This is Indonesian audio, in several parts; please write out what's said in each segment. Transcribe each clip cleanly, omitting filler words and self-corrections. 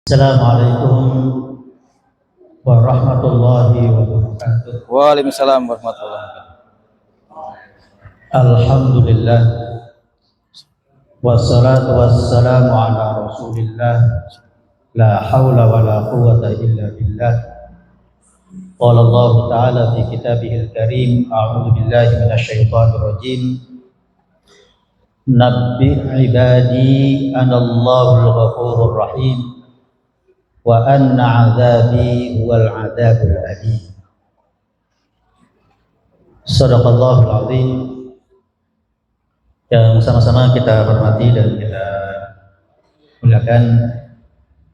Assalamualaikum warahmatullahi wabarakatuh. Waalaikumsalam warahmatullahi wabarakatuh. Alhamdulillah wassalatu wassalamu ala rasulillah la hawla wa la quwwata illa billah. Qala Allah ta'ala fi kitabihil karim, a'udzu billahi minasyaitonir rajim. Nabbi ibadi anallahu ghafurur rahim wa anna azabi huwal adzabul alim. Shadaqallahul azim. Yang sama-sama kita hormati dan kita muliakan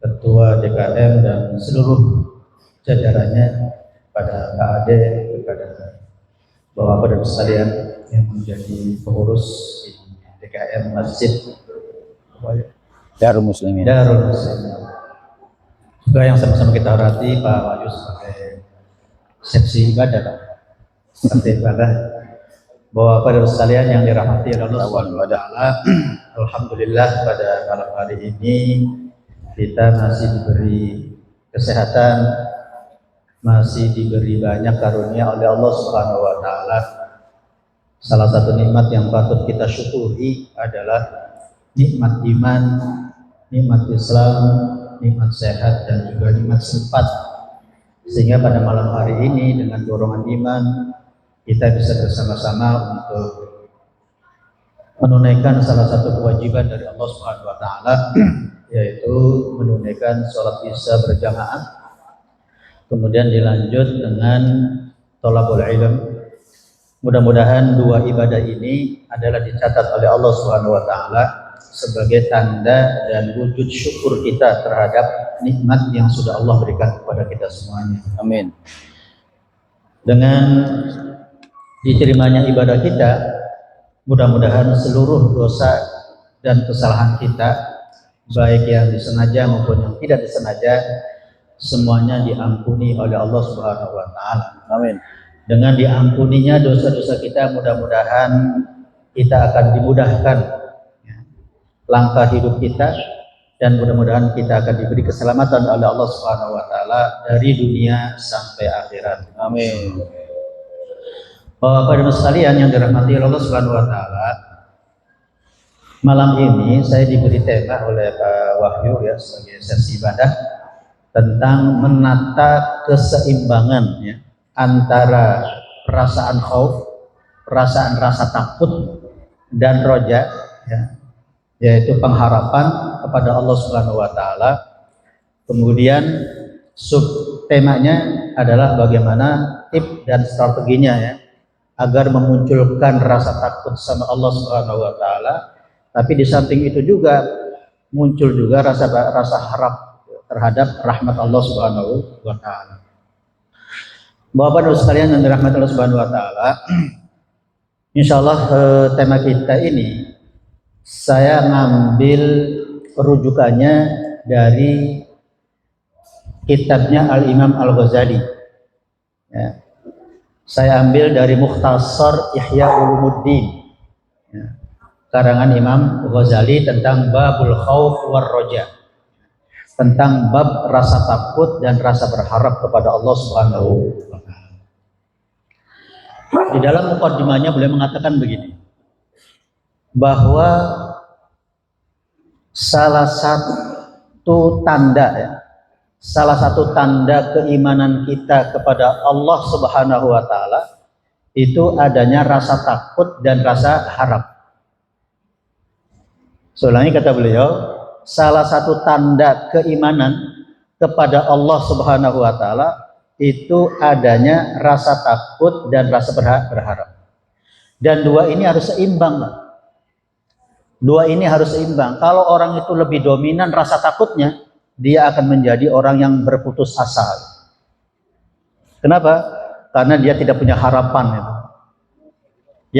Ketua DKM dan seluruh jajarannya, pada Pak Ade, kepada Bapak-Bapak dan sekalian yang menjadi pengurus di DKM Masjid Darul Muslimin. Juga yang sama-sama kita hormati Pak Wahyu sebagai seksi ibadah, seperti ibadah. Bapak-Bapak dan sekalian yang dirahmati oleh Allah Subhanahu wa taala, alhamdulillah pada malam hari ini kita masih diberi kesehatan, masih diberi banyak karunia oleh Allah Subhanahu wa taala. Salah satu nikmat yang patut kita syukuri adalah nikmat iman, nikmat Islam, nikmat sehat, dan juga nikmat sempat. Sehingga pada malam hari ini dengan dorongan iman kita bisa bersama-sama untuk menunaikan salah satu kewajiban dari Allah Subhanahu wa taala, yaitu menunaikan sholat Isya berjamaah. Kemudian dilanjut dengan thalabul ilm. Mudah-mudahan dua ibadah ini adalah dicatat oleh Allah Subhanahu wa taala sebagai tanda dan wujud syukur kita terhadap nikmat yang sudah Allah berikan kepada kita semuanya. Amin. Dengan diterimanya ibadah kita, mudah-mudahan seluruh dosa dan kesalahan kita, baik yang disengaja maupun yang tidak disengaja, semuanya diampuni oleh Allah Subhanahu wa taala. Amin. Dengan diampuninya dosa-dosa kita, mudah-mudahan kita akan dimudahkan langkah hidup kita, dan mudah-mudahan kita akan diberi keselamatan oleh Allah Subhanahu wa taala dari dunia sampai akhirat. Amin. Bapak dan sekalian yang dirahmati Allah Subhanahu wa taala, malam ini saya diberi tema oleh Pak Wahyu ya sebagai sesi ibadah tentang menata keseimbangan ya, antara perasaan khauf, perasaan rasa takut, dan roja ya, yaitu pengharapan kepada Allah Subhanahu wa taala. Kemudian subtemanya adalah bagaimana tip dan strateginya ya agar memunculkan rasa takut sama Allah Subhanahu wa taala, tapi di samping itu juga muncul juga rasa harap terhadap rahmat Allah Subhanahu wa taala. Bapak Ibu sekalian yang dirahmati Allah Subhanahu wa taala, insyaallah tema kita ini saya ngambil rujukannya dari kitabnya Al-Imam Al-Ghazali ya. Saya ambil dari Mukhtasar Ihya Ulumuddin ya, karangan Imam Ghazali tentang Babul Khauf war Roja, tentang bab rasa takut dan rasa berharap kepada Allah Subhanahu wa taala. Di dalam muqaddimahnya beliau mengatakan begini, bahwa salah satu tanda ya, salah satu tanda keimanan kita kepada Allah Subhanahu wa taala itu adanya rasa takut dan rasa harap. Soalnya kata beliau, salah satu tanda keimanan kepada Allah Subhanahu wa taala itu adanya rasa takut dan rasa berharap. Dan dua ini harus seimbang, Pak. Dua ini harus seimbang. Kalau orang itu lebih dominan rasa takutnya, dia akan menjadi orang yang berputus asa. Kenapa? Karena dia tidak punya harapan itu.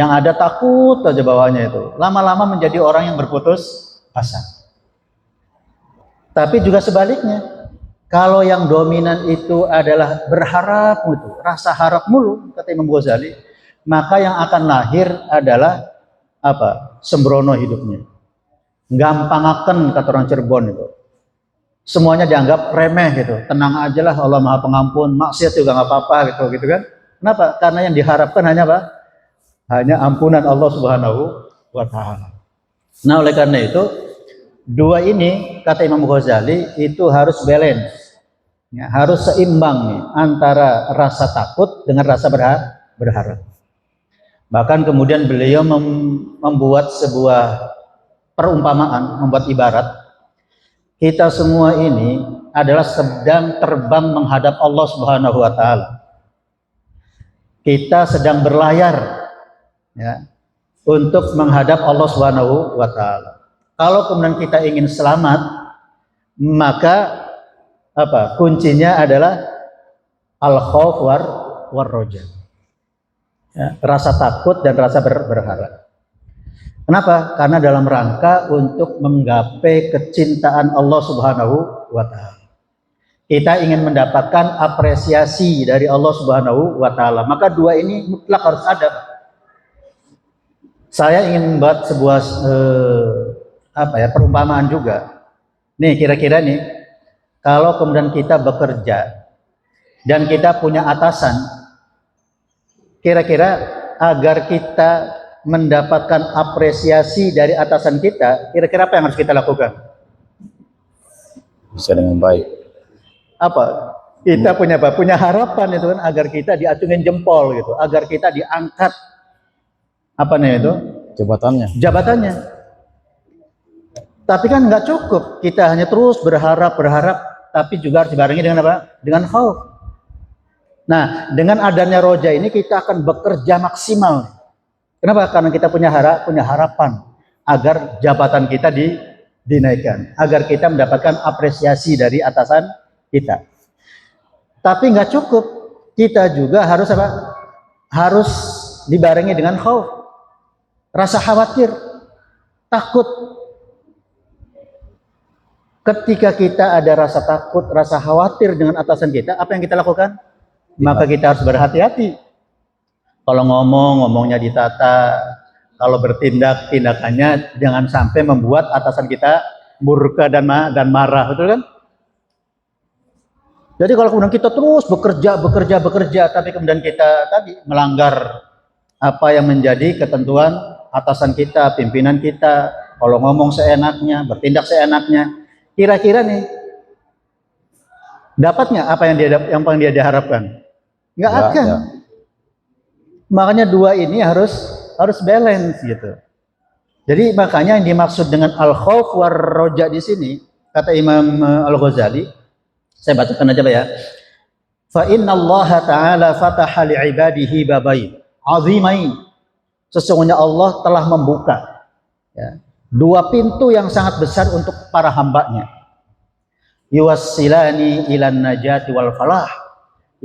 Yang ada takut aja bawahnya itu. Lama-lama menjadi orang yang berputus asa. Tapi juga sebaliknya, kalau yang dominan itu adalah berharap itu, rasa harap mulu, kata Imam Ghazali, maka yang akan lahir adalah apa? Sembrono hidupnya. Gampangaken kata orang Cirebon itu. semuanya dianggap remeh gitu. Tenang aja lah, Allah Maha Pengampun, maksiat juga nggak apa-apa gitu kan? Kenapa? Karena yang diharapkan hanya apa? Hanya ampunan Allah Subhanahu wa Ta'ala. Nah, oleh karena itu, dua ini kata Imam Ghazali itu harus balance, ya, harus seimbang nih antara rasa takut dengan rasa berharap. Bahkan kemudian beliau membuat sebuah perumpamaan, membuat ibarat, kita semua ini adalah sedang terbang menghadap Allah Subhanahu wa Ta'ala. Kita sedang berlayar, ya, untuk menghadap Allah Subhanahu wa Ta'ala. Kalau kemudian kita ingin selamat, maka apa? Kuncinya adalah al-khauf war roja. Ya, rasa takut dan rasa berharap. Kenapa? Karena dalam rangka untuk menggapai kecintaan Allah Subhanahu wa Ta'ala. Kita ingin mendapatkan apresiasi dari Allah Subhanahu wa Ta'ala. Maka dua ini mutlak harus ada. Saya ingin membuat sebuah perumpamaan juga. Nih, kira-kira nih, kalau kemudian kita bekerja dan kita punya atasan, kira-kira agar kita mendapatkan apresiasi dari atasan kita, kira-kira apa yang harus kita lakukan? Bisa dengan baik. Apa? Kita punya apa? Punya harapan itu kan, agar kita diacungin jempol gitu, agar kita diangkat apa nih itu? Jabatannya. Tapi kan nggak cukup, kita hanya terus berharap, tapi juga harus dibarengi dengan apa? Dengan khauf. Nah, dengan adanya roja ini kita akan bekerja maksimal. Kenapa? Karena kita punya harapan agar jabatan kita dinaikkan, agar kita mendapatkan apresiasi dari atasan kita. Tapi nggak cukup, kita juga harus apa? Harus dibarengi dengan khauf, rasa khawatir, takut. Ketika kita ada rasa takut, rasa khawatir dengan atasan kita, apa yang kita lakukan? Maka kita harus berhati-hati. Kalau ngomongnya ditata, kalau bertindak, tindakannya jangan sampai membuat atasan kita murka dan marah, betul kan? Jadi kalau kemudian kita terus bekerja, tapi kemudian kita tadi melanggar apa yang menjadi ketentuan atasan kita, pimpinan kita, kalau ngomong seenaknya, bertindak seenaknya, kira-kira nih dapatnya apa yang paling dia diharapkan? Nggak akan. Ya. Makanya dua ini harus balance gitu. Jadi makanya yang dimaksud dengan al-khauf war roja di sini, kata Imam Al-Ghazali, saya bacakan aja Pak ya. Fa inna Allah Ta'ala fataha li'ibadihi babain azimain. Sesungguhnya Allah telah membuka, ya, dua pintu yang sangat besar untuk para hambanya. Yuwassilani ilan najati wal falah.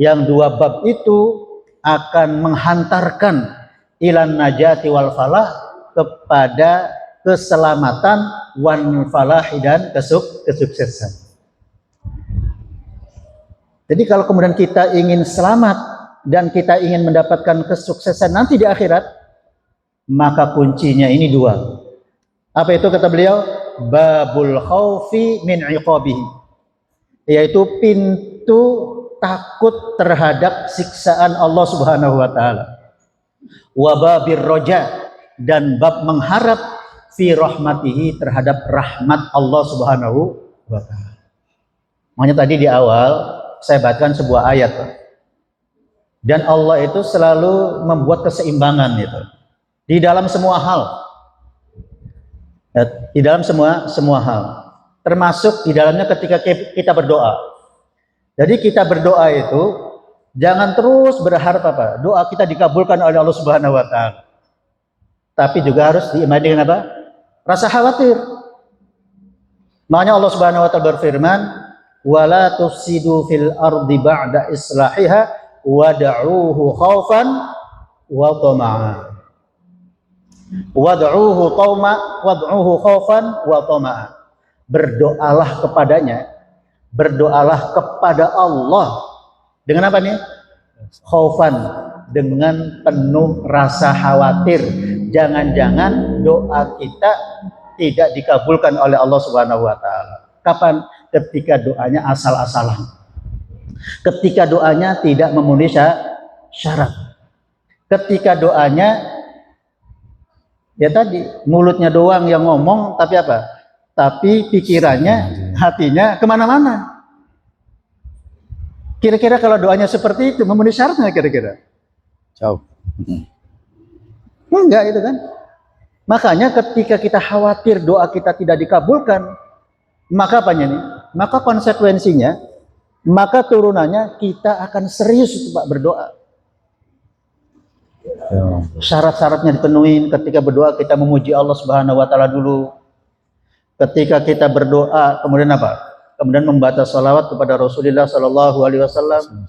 Yang dua bab itu akan menghantarkan ilan najati wal falah, kepada keselamatan wan falah dan kesuksesan. Jadi kalau kemudian kita ingin selamat dan kita ingin mendapatkan kesuksesan nanti di akhirat, maka kuncinya ini dua. Apa itu kata beliau? Babul khaufi min iqabihi, yaitu pintu takut terhadap siksaan Allah Subhanahu wa Ta'ala. Wa babir roja, dan bab mengharap fi rahmatihi, terhadap rahmat Allah Subhanahu wa Ta'ala. Makanya tadi di awal saya bacakan sebuah ayat, dan Allah itu selalu membuat keseimbangan itu di dalam semua hal, ya, di dalam semua hal, termasuk di dalamnya ketika kita berdoa. Jadi kita berdoa itu jangan terus berharap apa? Doa kita dikabulkan oleh Allah Subhanahu wa Ta'ala. Tapi juga harus diimbangi dengan apa? Rasa khawatir. Makanya Allah Subhanahu wa Ta'ala berfirman, "Wala tufsidu fil ardi ba'da islahiha wad'uuhu khaufan wa tama'a." Wad'uuhu khaufan wa tama'a. Berdoalah kepadanya. Berdoalah kepada Allah dengan apa nih? Khaufan, dengan penuh rasa khawatir. Jangan-jangan doa kita tidak dikabulkan oleh Allah Subhanahu wa Ta'ala. Kapan? Ketika doanya asal-asalan. Ketika doanya tidak memenuhi syarat. Ketika doanya ya tadi mulutnya doang yang ngomong, tapi apa? Tapi pikirannya, hatinya kemana-mana. Kira-kira kalau doanya seperti itu memenuhi syaratnya kira-kira? Jauh. Enggak itu kan. Makanya ketika kita khawatir doa kita tidak dikabulkan, maka apanya nih? Maka konsekuensinya, maka turunannya kita akan serius itu Pak berdoa. Syarat-syaratnya dipenuhi. Ketika berdoa kita memuji Allah Subhanahu wa taala dulu. Ketika kita berdoa kemudian apa? Kemudian membaca salawat kepada Rasulullah Sallallahu Alaihi Wasallam.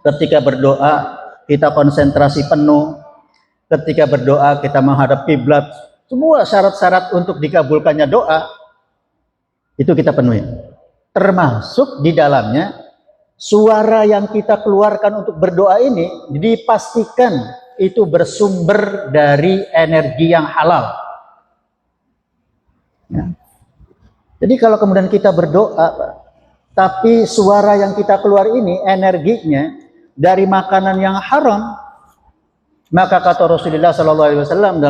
Ketika berdoa kita konsentrasi penuh. Ketika berdoa kita menghadap kiblat. Semua syarat-syarat untuk dikabulkannya doa itu kita penuhi. Termasuk di dalamnya suara yang kita keluarkan untuk berdoa ini dipastikan itu bersumber dari energi yang halal. Ya. Jadi kalau kemudian kita berdoa, tapi suara yang kita keluar ini energinya dari makanan yang haram, maka kata Rasulullah SAW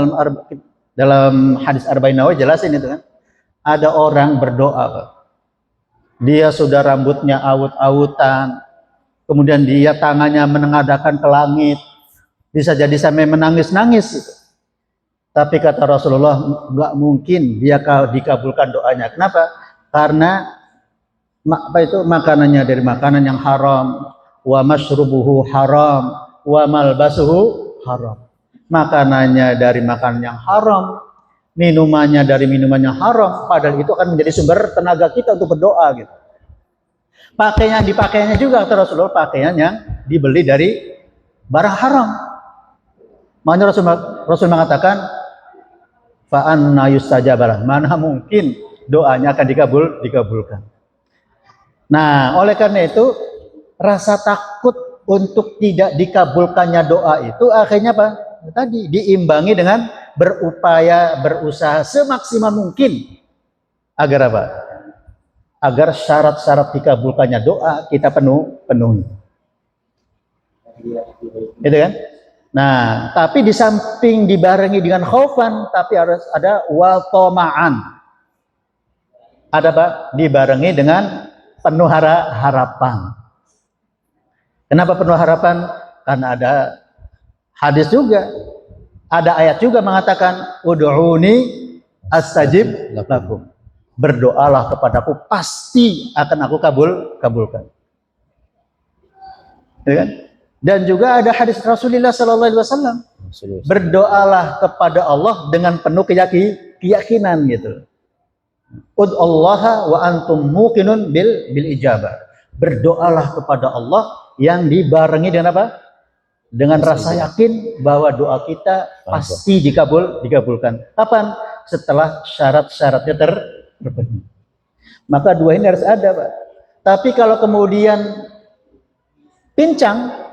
dalam hadis Arba'in Nawawi jelasin itu kan, ada orang berdoa, Pak. Dia sudah rambutnya awut-awutan, kemudian dia tangannya menengadahkan ke langit, bisa jadi sampai menangis-nangis gitu. Tapi kata Rasulullah, nggak mungkin dia dikabulkan doanya. Kenapa? Karena makanannya dari makanan yang haram, wa mashrubuhu haram, wa malbasuhu haram. Makanannya dari makanan yang haram, minumannya dari minuman yang haram, padahal itu akan menjadi sumber tenaga kita untuk berdoa gitu. Dipakainya juga kata Rasulullah, pakaian yang dibeli dari barang haram. Makanya Rasul mengatakan, fa'anna yustajabalah, mana mungkin doanya akan dikabulkan. Nah, oleh karena itu rasa takut untuk tidak dikabulkannya doa itu akhirnya apa? Tadi diimbangi dengan berusaha semaksimal mungkin agar apa? Agar syarat-syarat dikabulkannya doa kita penuhi. Itu kan? Nah, tapi di samping dibarengi dengan khaufan, tapi harus ada wa tama'an. Ada Pak? Dibarengi dengan penuh harapan. Kenapa penuh harapan? Karena ada hadis juga, ada ayat juga mengatakan ud'uni astajib lakum. Berdoalah kepadaku, pasti akan aku kabulkan. Ya kan? Dan juga ada hadis Rasulullah Sallallahu Alaihi Wasallam, berdoalah kepada Allah dengan penuh keyakinan gitu. Ud'allaha wa antum muqinun bil ijabah. Berdoalah kepada Allah yang dibarengi dengan apa? Dengan rasa yakin bahwa doa kita pasti dikabulkan. Kapan? Setelah syarat-syaratnya terpenuhi. Maka dua ini harus ada, Pak. Tapi kalau kemudian pincang,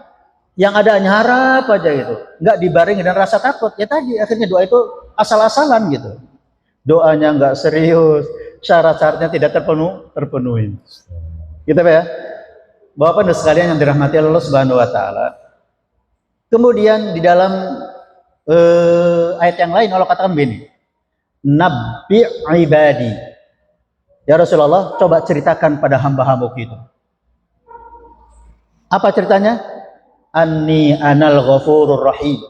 yang ada hanya harap aja gitu, nggak dibarengi dengan rasa takut, ya tadi akhirnya doa itu asal-asalan gitu. Doanya nggak serius, syarat-syaratnya tidak terpenuhi. Gitu Pak ya. Bapak dan sekalian yang dirahmati Allah Subhanahu wa taala. Kemudian di dalam ayat yang lain Allah katakan begini. Nabbi ibadi. Ya Rasulullah, coba ceritakan pada hamba-hambaku itu. Apa ceritanya? Anni anal ghafurur rahim.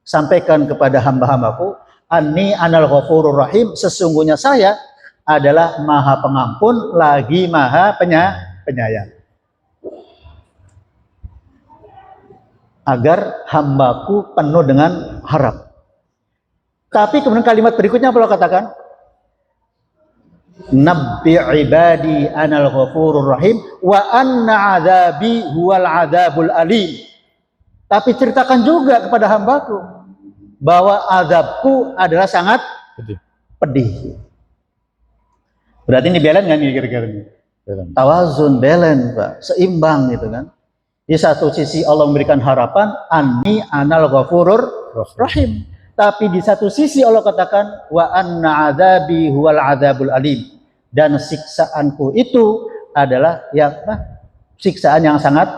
Sampaikan kepada hamba-hambaku, anni anal ghafurur rahim, sesungguhnya saya adalah Maha Pengampun lagi Maha Penyayang. Agar hambaku penuh dengan harap. Tapi kemudian kalimat berikutnya Allah katakan, Nabbi ibadi anal ghafurur rahim wa anna adzabi huwal adzabul alim. Tapi ceritakan juga kepada hambaku bahwa azabku adalah sangat pedih. Berarti ini balance kan kira-kira ini? Tawazun, balance Pak, seimbang gitu kan. Di satu sisi Allah memberikan harapan, anni anal ghafurur rahim. Tapi di satu sisi Allah katakan wa anna adzabi huwal adzabul alim, dan siksaanku itu adalah siksaan yang sangat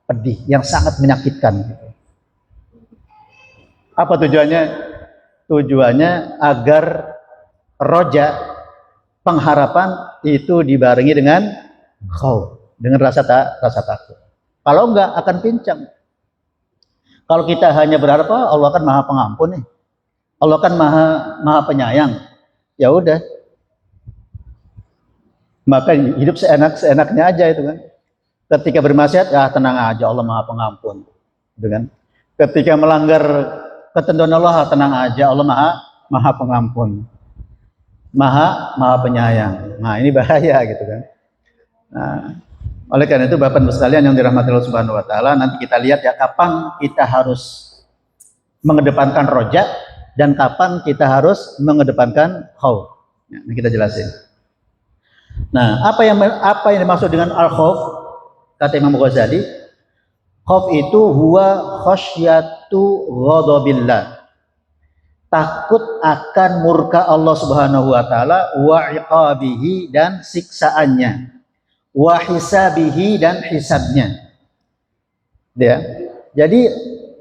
pedih, yang sangat menyakitkan. Apa tujuannya? Tujuannya agar roja, pengharapan itu dibarengi dengan khauf, dengan rasa takut. Kalau enggak akan pincang. Kalau kita hanya berharap Allah kan maha pengampun nih, Allah kan maha penyayang, ya udah, maka hidup seenaknya aja itu kan. Ketika bermaksiat, ya tenang aja, Allah maha pengampun, gitu kan. Ketika melanggar ketentuan Allah, tenang aja, Allah maha pengampun, maha penyayang. Nah ini bahaya gitu kan. Nah, oleh karena itu Bapak Ibu sekalian yang dirahmati Allah Subhanahu wa taala, nanti kita lihat ya kapan kita harus mengedepankan roja dan kapan kita harus mengedepankan khauf. Nah, ini kita jelasin. Nah, apa yang dimaksud dengan al-khauf? Kata Imam Ghazali, khauf itu huwa khasyatu ghadabillah. Takut akan murka Allah Subhanahu wa taala, wa iqabihi dan siksaannya, wa hisabihi dan hisabnya. Ya. Jadi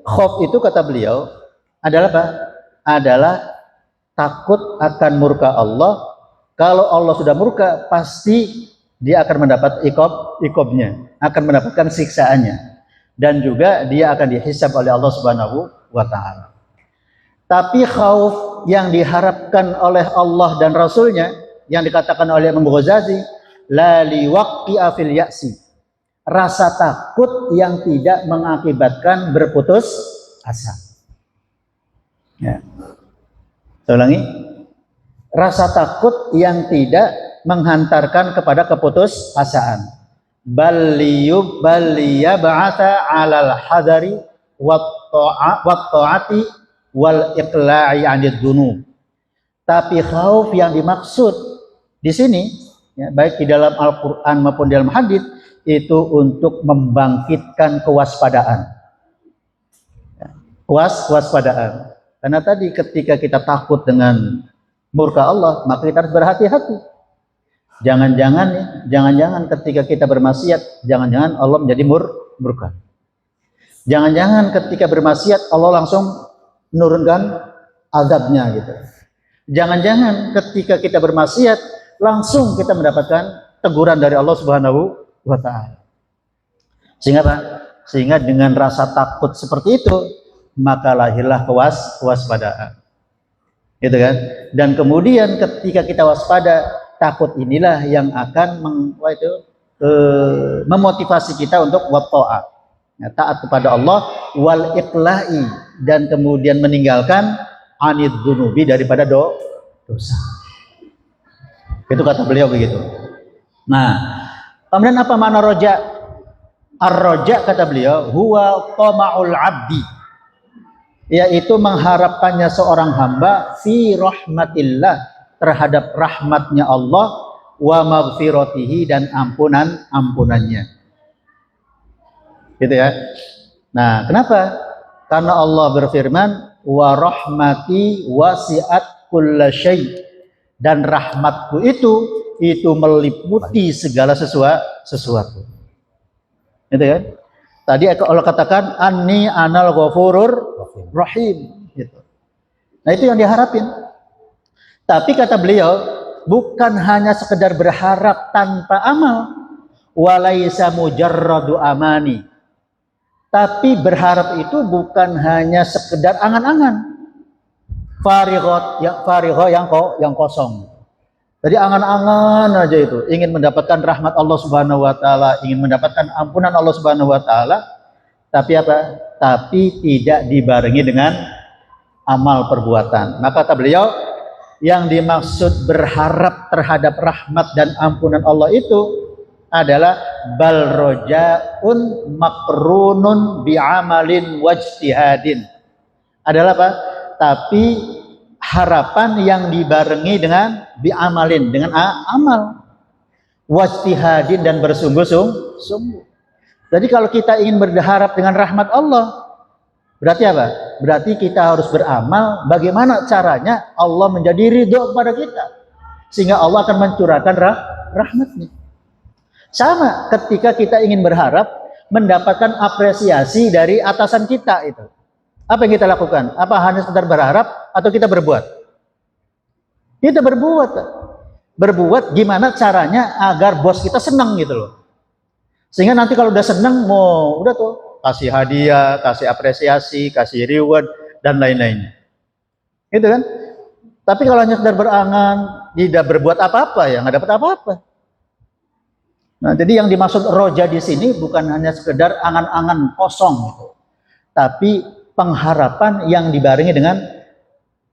khauf itu kata beliau adalah apa? Adalah takut akan murka Allah. Kalau Allah sudah murka, pasti dia akan mendapat iqabnya, akan mendapatkan siksaannya, dan juga dia akan dihisab oleh Allah Subhanahu wa taala. Tapi khauf yang diharapkan oleh Allah dan Rasulnya, yang dikatakan oleh Imam Ghazali, la liwaqti'a fil ya'si, rasa takut yang tidak mengakibatkan berputus asa. Ya. Saya ulangi, rasa takut yang tidak menghantarkan kepada keputusasaan. Baliyab'ata 'alal hadari wat ta'ati wal iqla'i 'anid dzunub. Tapi khauf yang dimaksud di sini, ya, baik di dalam Al-Qur'an maupun di dalam hadis, itu untuk membangkitkan kewaspadaan. Ya, waspadaan. Karena tadi ketika kita takut dengan murka Allah, maka kita harus berhati-hati. Jangan-jangan ketika kita bermaksiat, jangan-jangan Allah menjadi murka. Jangan-jangan ketika bermaksiat Allah langsung menurunkan azabnya gitu. Jangan-jangan ketika kita bermaksiat langsung kita mendapatkan teguran dari Allah Subhanahu wa taala. Sehingga apa? Sehingga dengan rasa takut seperti itu, maka lahirlah kewaspadaan. Gitu kan? Dan kemudian ketika kita waspada, takut inilah yang akan memotivasi kita untuk watta'ah, ya, taat kepada Allah, wal iqla'i, dan kemudian meninggalkan anid dzunubi, daripada dosa. Itu kata beliau begitu. Nah, kemudian apa makna roja? Ar-roja kata beliau huwa tama'ul abdi, yaitu mengharapkannya seorang hamba fi rahmatillah, terhadap rahmatnya Allah, wa maghfiratihi, dan ampunannya. Gitu ya. Nah, kenapa? Karena Allah berfirman, wa rahmati wasi'at kulla syai', dan rahmatku itu meliputi segala sesuatu. Gitu kan? Tadi Allah katakan anni anal ghafurur rahim gitu. Nah, itu yang diharapin. Tapi kata beliau, bukan hanya sekedar berharap tanpa amal, walaisa mujarradu amani. Tapi berharap itu bukan hanya sekedar angan-angan, farigho yang kosong. Jadi angan-angan aja itu, ingin mendapatkan rahmat Allah Subhanahu wa taala, ingin mendapatkan ampunan Allah Subhanahu wa taala, tapi apa? Tapi tidak dibarengi dengan amal perbuatan. Maka kata beliau, yang dimaksud berharap terhadap rahmat dan ampunan Allah itu adalah bal rojaun makrunun bi'amalin wajtihadin. Adalah apa? Tapi harapan yang dibarengi dengan bi'amalin, dengan amal, wajtihadin, dan bersungguh-sungguh. Jadi kalau kita ingin berharap dengan rahmat Allah, berarti apa? Berarti kita harus beramal. Bagaimana caranya Allah menjadi ridho kepada kita? sehingga Allah akan mencurahkan rahmatnya. Sama ketika kita ingin berharap mendapatkan apresiasi dari atasan kita itu. Apa yang kita lakukan? Apa hanya sekedar berharap atau kita berbuat? Kita berbuat. Berbuat gimana caranya agar bos kita senang gitu loh. Sehingga nanti kalau udah senang, udah tuh kasih hadiah, kasih apresiasi, kasih reward dan lain-lainnya. Gitu kan? Tapi kalau hanya sekedar berangan, tidak berbuat apa-apa ya nggak dapat apa-apa. Nah, jadi yang dimaksud roja di sini bukan hanya sekedar angan-angan kosong gitu, tapi pengharapan yang dibarengi dengan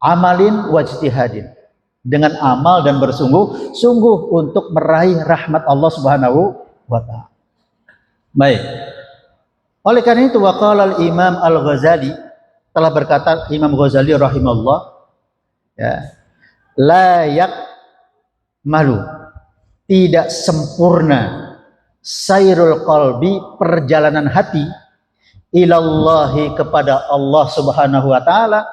amalin wajtihadin, dengan amal dan bersungguh-sungguh untuk meraih rahmat Allah Subhanahu wa taala. Baik. Oleh karena itu waqala al-Imam Al-Ghazali, telah berkata Imam Ghazali rahimahullah, ya, la yakmalu, tidak sempurna sairul qalbi, perjalanan hati, ilallahi, kepada Allah Subhanahu wa taala,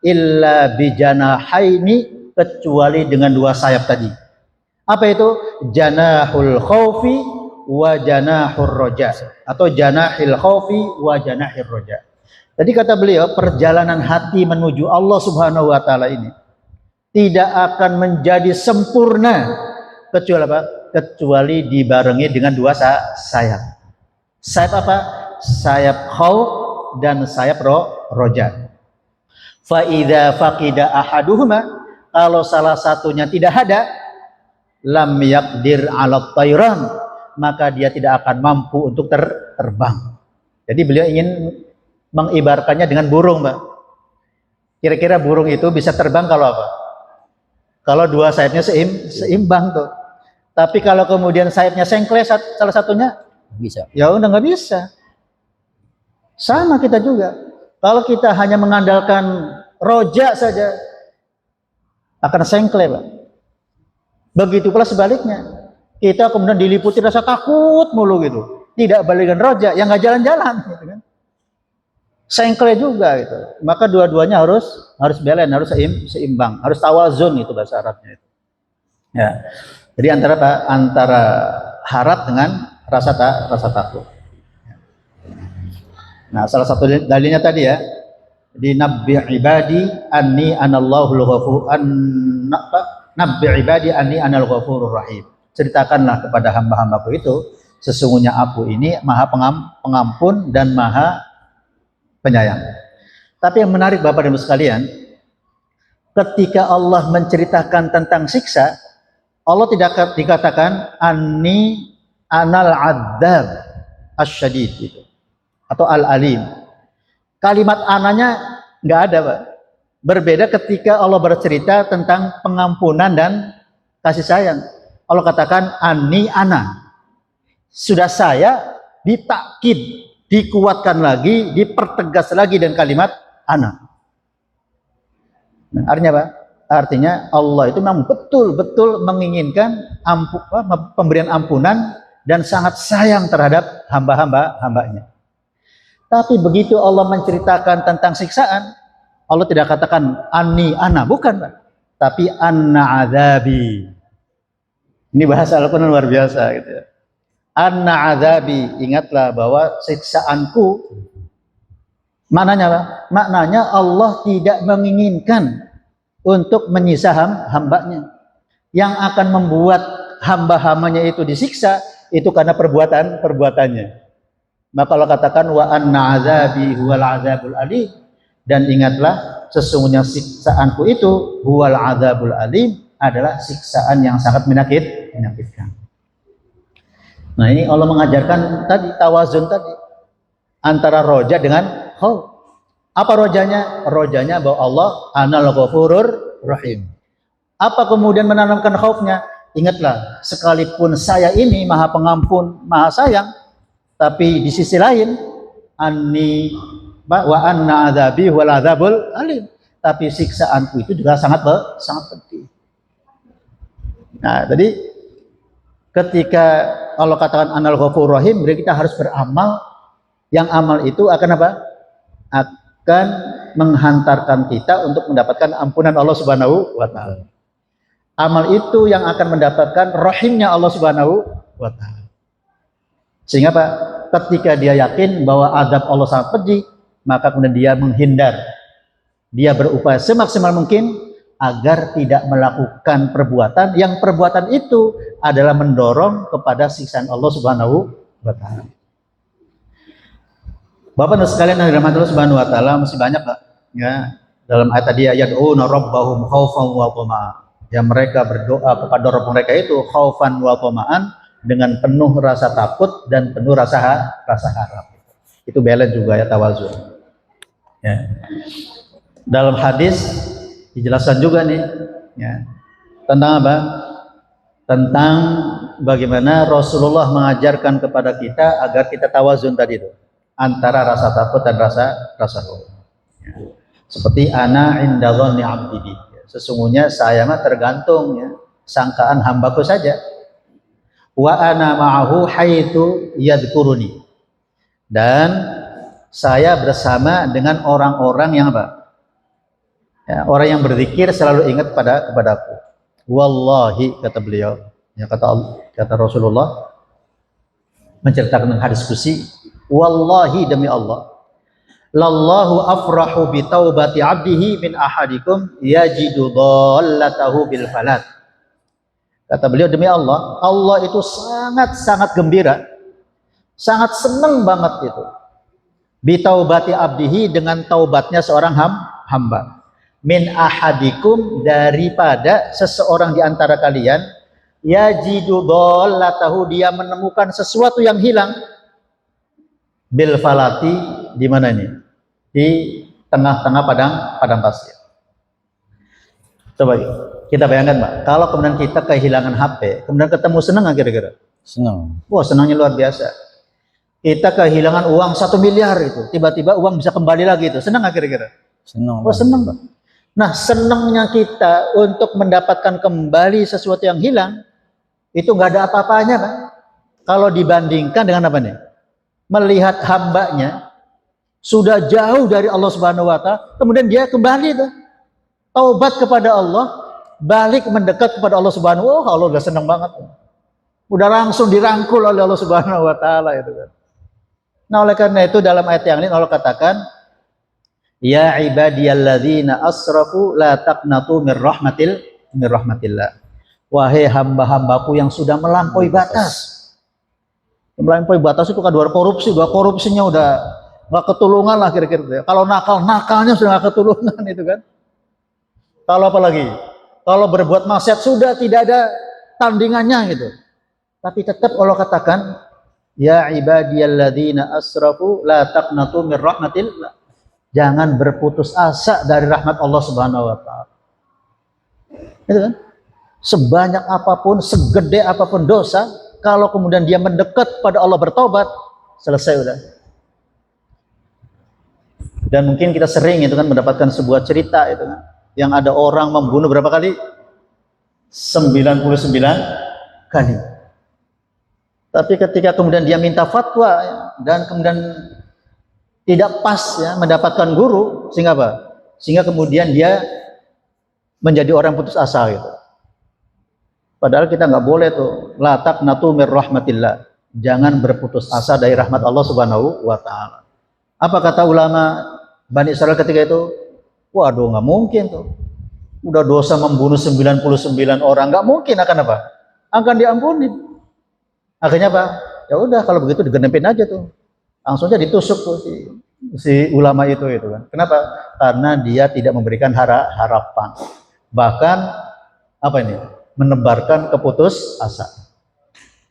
illa bijanahaini, kecuali dengan dua sayap tadi. Apa itu? Janahul khaufi wa janahur roja, atau janahil khaufi wa janahir roja. Jadi kata beliau, perjalanan hati menuju Allah Subhanahu wa taala ini tidak akan menjadi sempurna kecuali apa? Kecuali dibarengi dengan dua sayap. Sayap apa? Sayap khauf dan sayap roja. Fa idza faqida ahaduhuma, kalau salah satunya tidak ada, lam yaqdir 'ala tayran, maka dia tidak akan mampu untuk terbang. Jadi beliau ingin mengibaratkannya dengan burung, Pak. Kira-kira burung itu bisa terbang kalau apa? Kalau dua sayapnya seimbang tuh. Tapi kalau kemudian sayapnya sengkle salah satunya, Bisa. ya udah nggak bisa. Sama kita juga. Kalau kita hanya mengandalkan roja saja, akan sengkle, Pak. Begitu pula sebaliknya. Kita kemudian diliputi rasa takut mulu gitu. Tidak balik dengan roja, yang nggak jalan-jalan, gitu kan. Sengkle juga gitu. Maka dua-duanya harus balance, harus seimbang, harus tawazun, itu bahasa Arabnya itu. Ya. Jadi antara harap dengan rasa takut. Nah, salah satu dalilnya tadi ya, di nabbi ibadi anni anallahu ghafur nabbi ibadi anni anal ghafurur rahim. Ceritakanlah kepada hamba-hambaku itu, sesungguhnya aku ini maha pengampun dan maha penyayang. Tapi yang menarik Bapak dan Ibu sekalian, ketika Allah menceritakan tentang siksa, Allah tidak dikatakan anni anal adzab asyadid itu, atau al-alim. Kalimat ananya nggak ada, Pak. Berbeda ketika Allah bercerita tentang pengampunan dan kasih sayang. Allah katakan anni ana. Sudah saya ditakkid, dikuatkan lagi, dipertegas lagi dengan kalimat ana. Nah, artinya apa? Artinya Allah itu memang betul-betul menginginkan pemberian ampunan dan sangat sayang terhadap hamba-hambanya. Tapi begitu Allah menceritakan tentang siksaan, Allah tidak katakan anni ana, bukan, Pak. Tapi anna adzabi. Ini bahasa Al-Quran luar biasa gitu ya. Anna adzabi, ingatlah bahwa siksaanku. Maknanya apa? Maknanya Allah tidak menginginkan untuk menyiksa hambanya. Yang akan membuat hamba-hambanya itu disiksa itu karena perbuatannya. Maka Allah katakan wa anna azabi huwal azabul alim, dan ingatlah sesungguhnya siksaanku itu huwal azabul alim, adalah siksaan yang sangat menyakitkan. Nah, ini Allah mengajarkan tadi tawazun tadi antara roja dengan khauf. Apa rojanya? Rojanya bahwa Allah anal ghafurur rahim. Apa kemudian menanamkan khaufnya? Ingatlah, sekalipun saya ini maha pengampun, maha sayang, tapi di sisi lain anni wa anna adzabi wal adzabul alim, tapi siksaanku itu juga sangat penting. Nah, jadi ketika Allah katakan anal ghafurur rahim, berarti kita harus beramal, yang amal itu akan apa? Akan menghantarkan kita untuk mendapatkan ampunan Allah Subhanahu wa taala. Amal itu yang akan mendapatkan rahimnya Allah Subhanahu wa taala. Sehingga Pak, ketika dia yakin bahwa azab Allah sangat pedih, maka kemudian dia menghindar. Dia berupaya semaksimal mungkin agar tidak melakukan perbuatan yang perbuatan itu adalah mendorong kepada siksaan Allah Subhanahu wa taala. Bapak dan sekalian yang dirahmati Allah Subhanahu wa taala, masih banyak Pak ya dalam ayat tadi, yad'una rabbahum khaufan wa tama'an. Yang mereka berdoa kepada Rabb mereka itu khaufan wa tama'an, dengan penuh rasa takut dan penuh rasa harap. Itu balance juga ya, tawazun. Ya. Dalam hadis dijelaskan juga nih ya, tentang apa? Tentang bagaimana Rasulullah mengajarkan kepada kita agar kita tawazun tadi itu, antara rasa takut dan rasa khauf. Ya. Seperti ana inda dhanni 'abdi bi. Sesungguhnya saya mah tergantung ya sangkaan hambaku saja. Wa ana ma'ahu haitsu yadhkuruni. Dan saya bersama dengan orang-orang yang apa? Ya, orang yang berzikir selalu ingat kepadaku. Wallahi, kata beliau, ya kata Rasulullah menceritakan hadis qudsi, wallahi, demi Allah, lallahu afrahu bi taubati 'abdihi min ahadikum yajidu dhallatahu bil falat. Kata beliau, demi Allah, Allah itu sangat-sangat gembira, sangat senang banget itu bi taubati 'abdihi, dengan taubatnya seorang hamba, min ahadikum, daripada seseorang di antara kalian, yajidu dhallatahu, dia menemukan sesuatu yang hilang, bil falati, di mana ini? Di tengah-tengah padang pasir. Coba kita bayangkan Pak, kalau kemudian kita kehilangan HP, kemudian ketemu, senang nggak kira-kira? Senang. Wah, senangnya luar biasa. Kita kehilangan uang 1 miliar itu, tiba-tiba uang bisa kembali lagi itu, senang nggak kira-kira? Senang. Wah, senang Pak. Nah, senangnya kita untuk mendapatkan kembali sesuatu yang hilang, itu nggak ada apa-apanya Pak. Kalau dibandingkan dengan apa nih? Melihat hambanya sudah jauh dari Allah Subhanahu wa taala, kemudian dia kembali tuh, taubat kepada Allah, balik mendekat kepada Allah Subhanahu wa taala. Allah udah senang banget. Udah langsung dirangkul oleh Allah Subhanahu wa taala itu kan. Nah, oleh karena itu dalam ayat yang lain Allah katakan, ya ibadiyalladzina asrafu la taqnatu mir rahmatillah. Wahai hamba-hambaku yang sudah melampaui batas. Melampaui batas itu kan dua korupsinya udah nggak ketulungan lah kira-kira. Kalau nakalnya sudah nggak ketulungan itu kan. Kalau apalagi kalau berbuat maksiat sudah tidak ada tandingannya gitu. Tapi tetap Allah katakan, ya ibadiyalladzina asrafu la taqnatu mir rahmatillah. Jangan berputus asa dari rahmat Allah Subhanahu wa taala. Itu kan? Sebanyak apapun, segede apapun dosa, kalau kemudian dia mendekat pada Allah bertobat, selesai udah. Dan mungkin kita sering itu kan mendapatkan sebuah cerita itu kan, yang ada orang membunuh berapa kali? 99 kali. Tapi ketika kemudian dia minta fatwa ya, dan kemudian tidak pas ya mendapatkan guru, sehingga apa? Sehingga kemudian dia menjadi orang putus asa gitu. Padahal kita nggak boleh tuh, la taqnatu mir rahmatillah. Jangan berputus asa dari rahmat Allah Subhanahu wa taala. Apa kata ulama Bani Israel ketika itu? Waduh, nggak mungkin tuh. Udah dosa membunuh 99 orang, nggak mungkin akan apa? Akan diampuni. Akhirnya apa? Ya udah kalau begitu digenepin aja tuh. Langsung aja ditusuk tuh si ulama itu kan. Kenapa? Karena dia tidak memberikan harapan. Bahkan apa ini? Menebarkan keputus asa.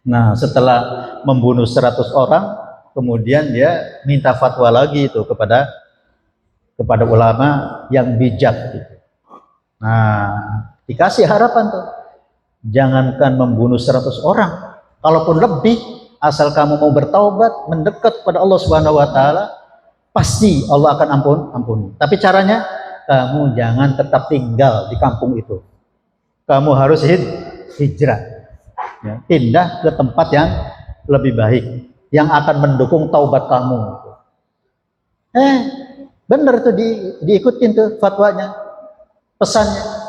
Nah, setelah membunuh 100 orang, kemudian dia minta fatwa lagi itu kepada ulama yang bijak gitu. Nah, dikasih harapan tuh. Jangankan membunuh 100 orang, kalaupun lebih, asal kamu mau bertaubat, mendekat kepada Allah Subhanahu wa taala, pasti Allah akan ampuni. Tapi caranya, kamu jangan tetap tinggal di kampung itu. Kamu harus hijrah. Ya, pindah ke tempat yang lebih baik, yang akan mendukung taubat kamu. Bener tuh diikutin tuh fatwanya, pesannya.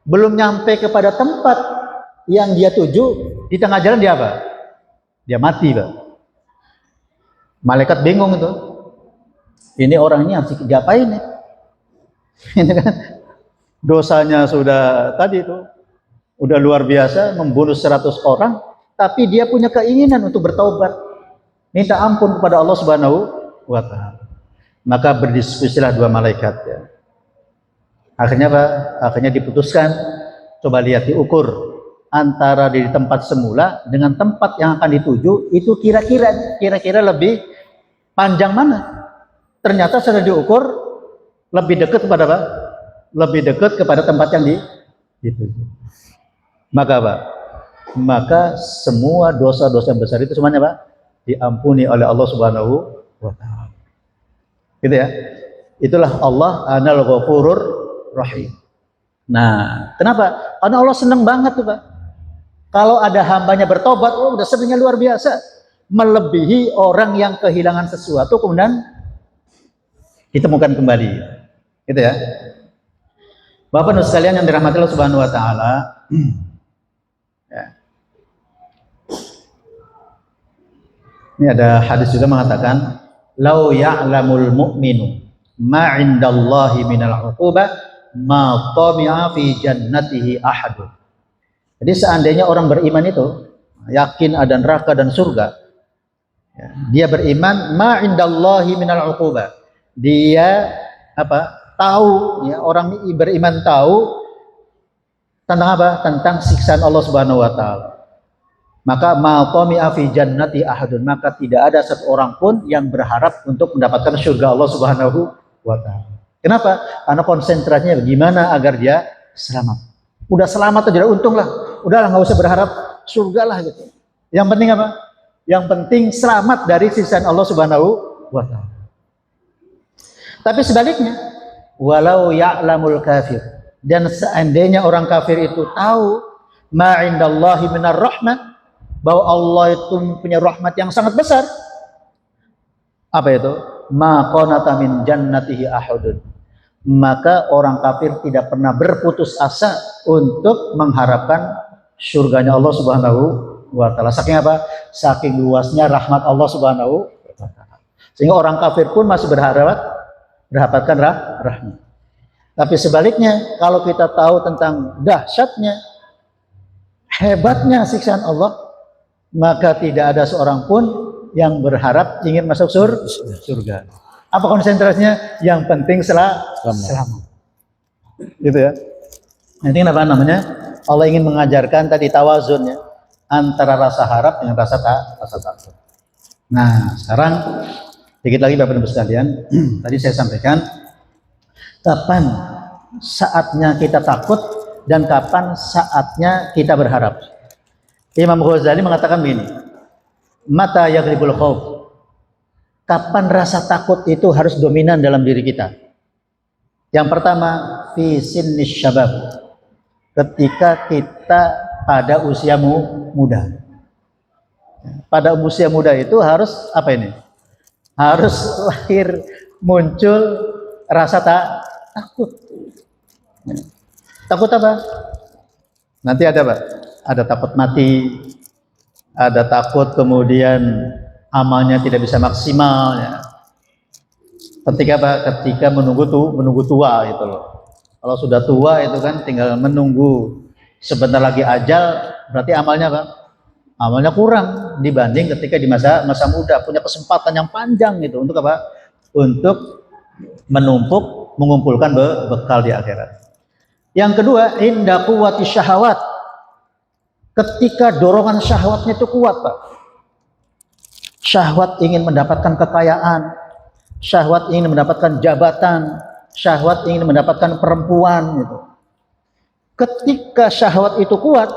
belum nyampe kepada tempat yang dia tuju, di tengah jalan dia apa? Dia mati, Pak. Malaikat bingung itu. Ini orang ini harus diapain nih? Ini kan dosanya sudah tadi itu udah luar biasa, membunuh 100 orang, tapi dia punya keinginan untuk bertaubat, minta ampun kepada Allah Subhanahu wa Ta'ala. Maka berdiskusilah dua malaikat ya. Akhirnya apa? Akhirnya diputuskan, coba lihat, diukur antara di tempat semula dengan tempat yang akan dituju, itu kira-kira lebih panjang mana? Ternyata sudah diukur lebih dekat kepada apa? Lebih dekat kepada tempat yang dituju. Maka apa? Maka semua dosa-dosa besar itu semuanya apa? Diampuni oleh Allah Subhanahu wa Ta'ala. Gitu ya. Itulah Allah Anal Ghafurur Rahim. Nah, kenapa? Karena Allah senang banget tuh, Pak. Kalau ada hambanya bertobat, oh udah senangnya luar biasa. Melebihi orang yang kehilangan sesuatu kemudian ditemukan kembali. Gitu ya. Bapak Ibu sekalian yang dirahmati Allah Subhanahu wa Ta'ala. Ya. Ini ada hadis juga mengatakan, "Lau ya'lamul mu'minu ma 'indallahi minal 'uqubah ma tami'a fi jannatihi ahadun." Jadi seandainya orang beriman itu yakin ada neraka dan surga, ya, dia beriman ma 'indallahi minal 'uqubah. Dia apa? Tahu, ya, orang beriman tahu tentang apa? Tentang siksaan Allah Subhanahu wa Ta'ala. Maka ma'tami'a fi jannati ahadun, maka tidak ada seorang pun yang berharap untuk mendapatkan surga Allah Subhanahu wa Ta'ala. Kenapa? Karena konsentrasinya bagaimana agar dia selamat. Udah selamat aja, untung lah. Udahlah, nggak usah berharap surga lah gitu. Yang penting apa? Yang penting selamat dari siksaan Allah Subhanahu wa Ta'ala. Tapi sebaliknya, walau ya'lamul kafir, dan seandainya orang kafir itu tahu ma 'indallahi minar rahmah, bahwa Allah itu punya rahmat yang sangat besar. Apa itu? Ma qanata min jannatihi ahadun. Maka orang kafir tidak pernah berputus asa untuk mengharapkan surganya Allah Subhanahu wa Ta'ala. Saking apa? Saking luasnya rahmat Allah Subhanahu wa Ta'ala. Sehingga orang kafir pun masih berharap mendapatkan rahmat. Tapi sebaliknya, kalau kita tahu tentang dahsyatnya, hebatnya siksaan Allah, maka tidak ada seorang pun yang berharap ingin masuk surga. Apa konsentrasinya? Yang penting selamat. Gitu ya. Nanti apa namanya? Allah ingin mengajarkan tadi tawazun ya, antara rasa harap dengan rasa takut. Nah, sekarang sedikit lagi Bapak Ibu sekalian, tadi saya sampaikan kapan saatnya kita takut dan kapan saatnya kita berharap. Imam Ghazali mengatakan begini, mata yaghlibul khauf, kapan rasa takut itu harus dominan dalam diri kita. Yang pertama, fi sinnis syabab, ketika kita pada usia muda. Pada usia muda itu harus apa ini? Harus lahir muncul rasa takut. Takut apa? Nanti ada Pak, ada takut mati, ada takut kemudian amalnya tidak bisa maksimal ya. Ketika apa? Ketika menunggu tua itu loh. Kalau sudah tua itu kan tinggal menunggu sebentar lagi ajal, berarti amalnya apa? Amalnya kurang dibanding ketika di masa muda, punya kesempatan yang panjang gitu untuk apa? Untuk menumpuk, mengumpulkan bekal di akhirat. Yang kedua, inda quwwati syahawat, ketika dorongan syahwatnya itu kuat Pak. Syahwat ingin mendapatkan kekayaan, syahwat ingin mendapatkan jabatan, syahwat ingin mendapatkan perempuan gitu. Ketika syahwat itu kuat,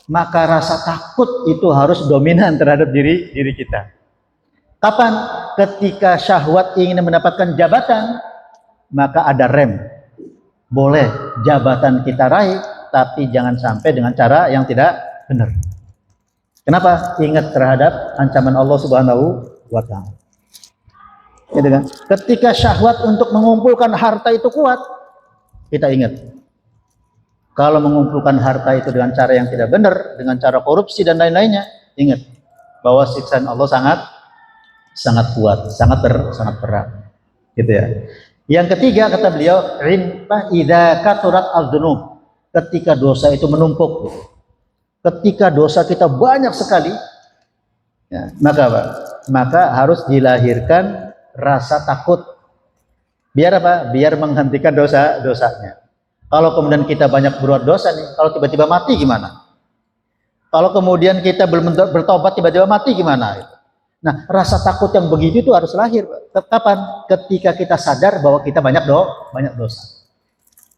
maka rasa takut itu harus dominan terhadap diri kita. Kapan? Ketika syahwat ingin mendapatkan jabatan, maka ada rem. Boleh jabatan kita raih, tapi jangan sampai dengan cara yang tidak benar. Kenapa? Ingat terhadap ancaman Allah Subhanahu wa Ta'ala. Ya, ketika syahwat untuk mengumpulkan harta itu kuat, kita ingat Kalau mengumpulkan harta itu dengan cara yang tidak benar, dengan cara korupsi dan lain-lainnya, ingat bahwa siksaan Allah sangat kuat, sangat berat. Gitu ya. Yang ketiga kata beliau, idza katurat al-dzunub. Ketika dosa itu menumpuk. Ketika dosa kita banyak sekali, ya, maka apa? Maka harus dilahirkan rasa takut. Biar apa? Biar menghentikan dosanya. Kalau kemudian kita banyak berbuat dosa nih, kalau tiba-tiba mati gimana? Kalau kemudian kita belum bertobat tiba-tiba mati gimana? Nah, rasa takut yang begitu itu harus lahir. Kapan? Ketika kita sadar bahwa kita banyak dosa.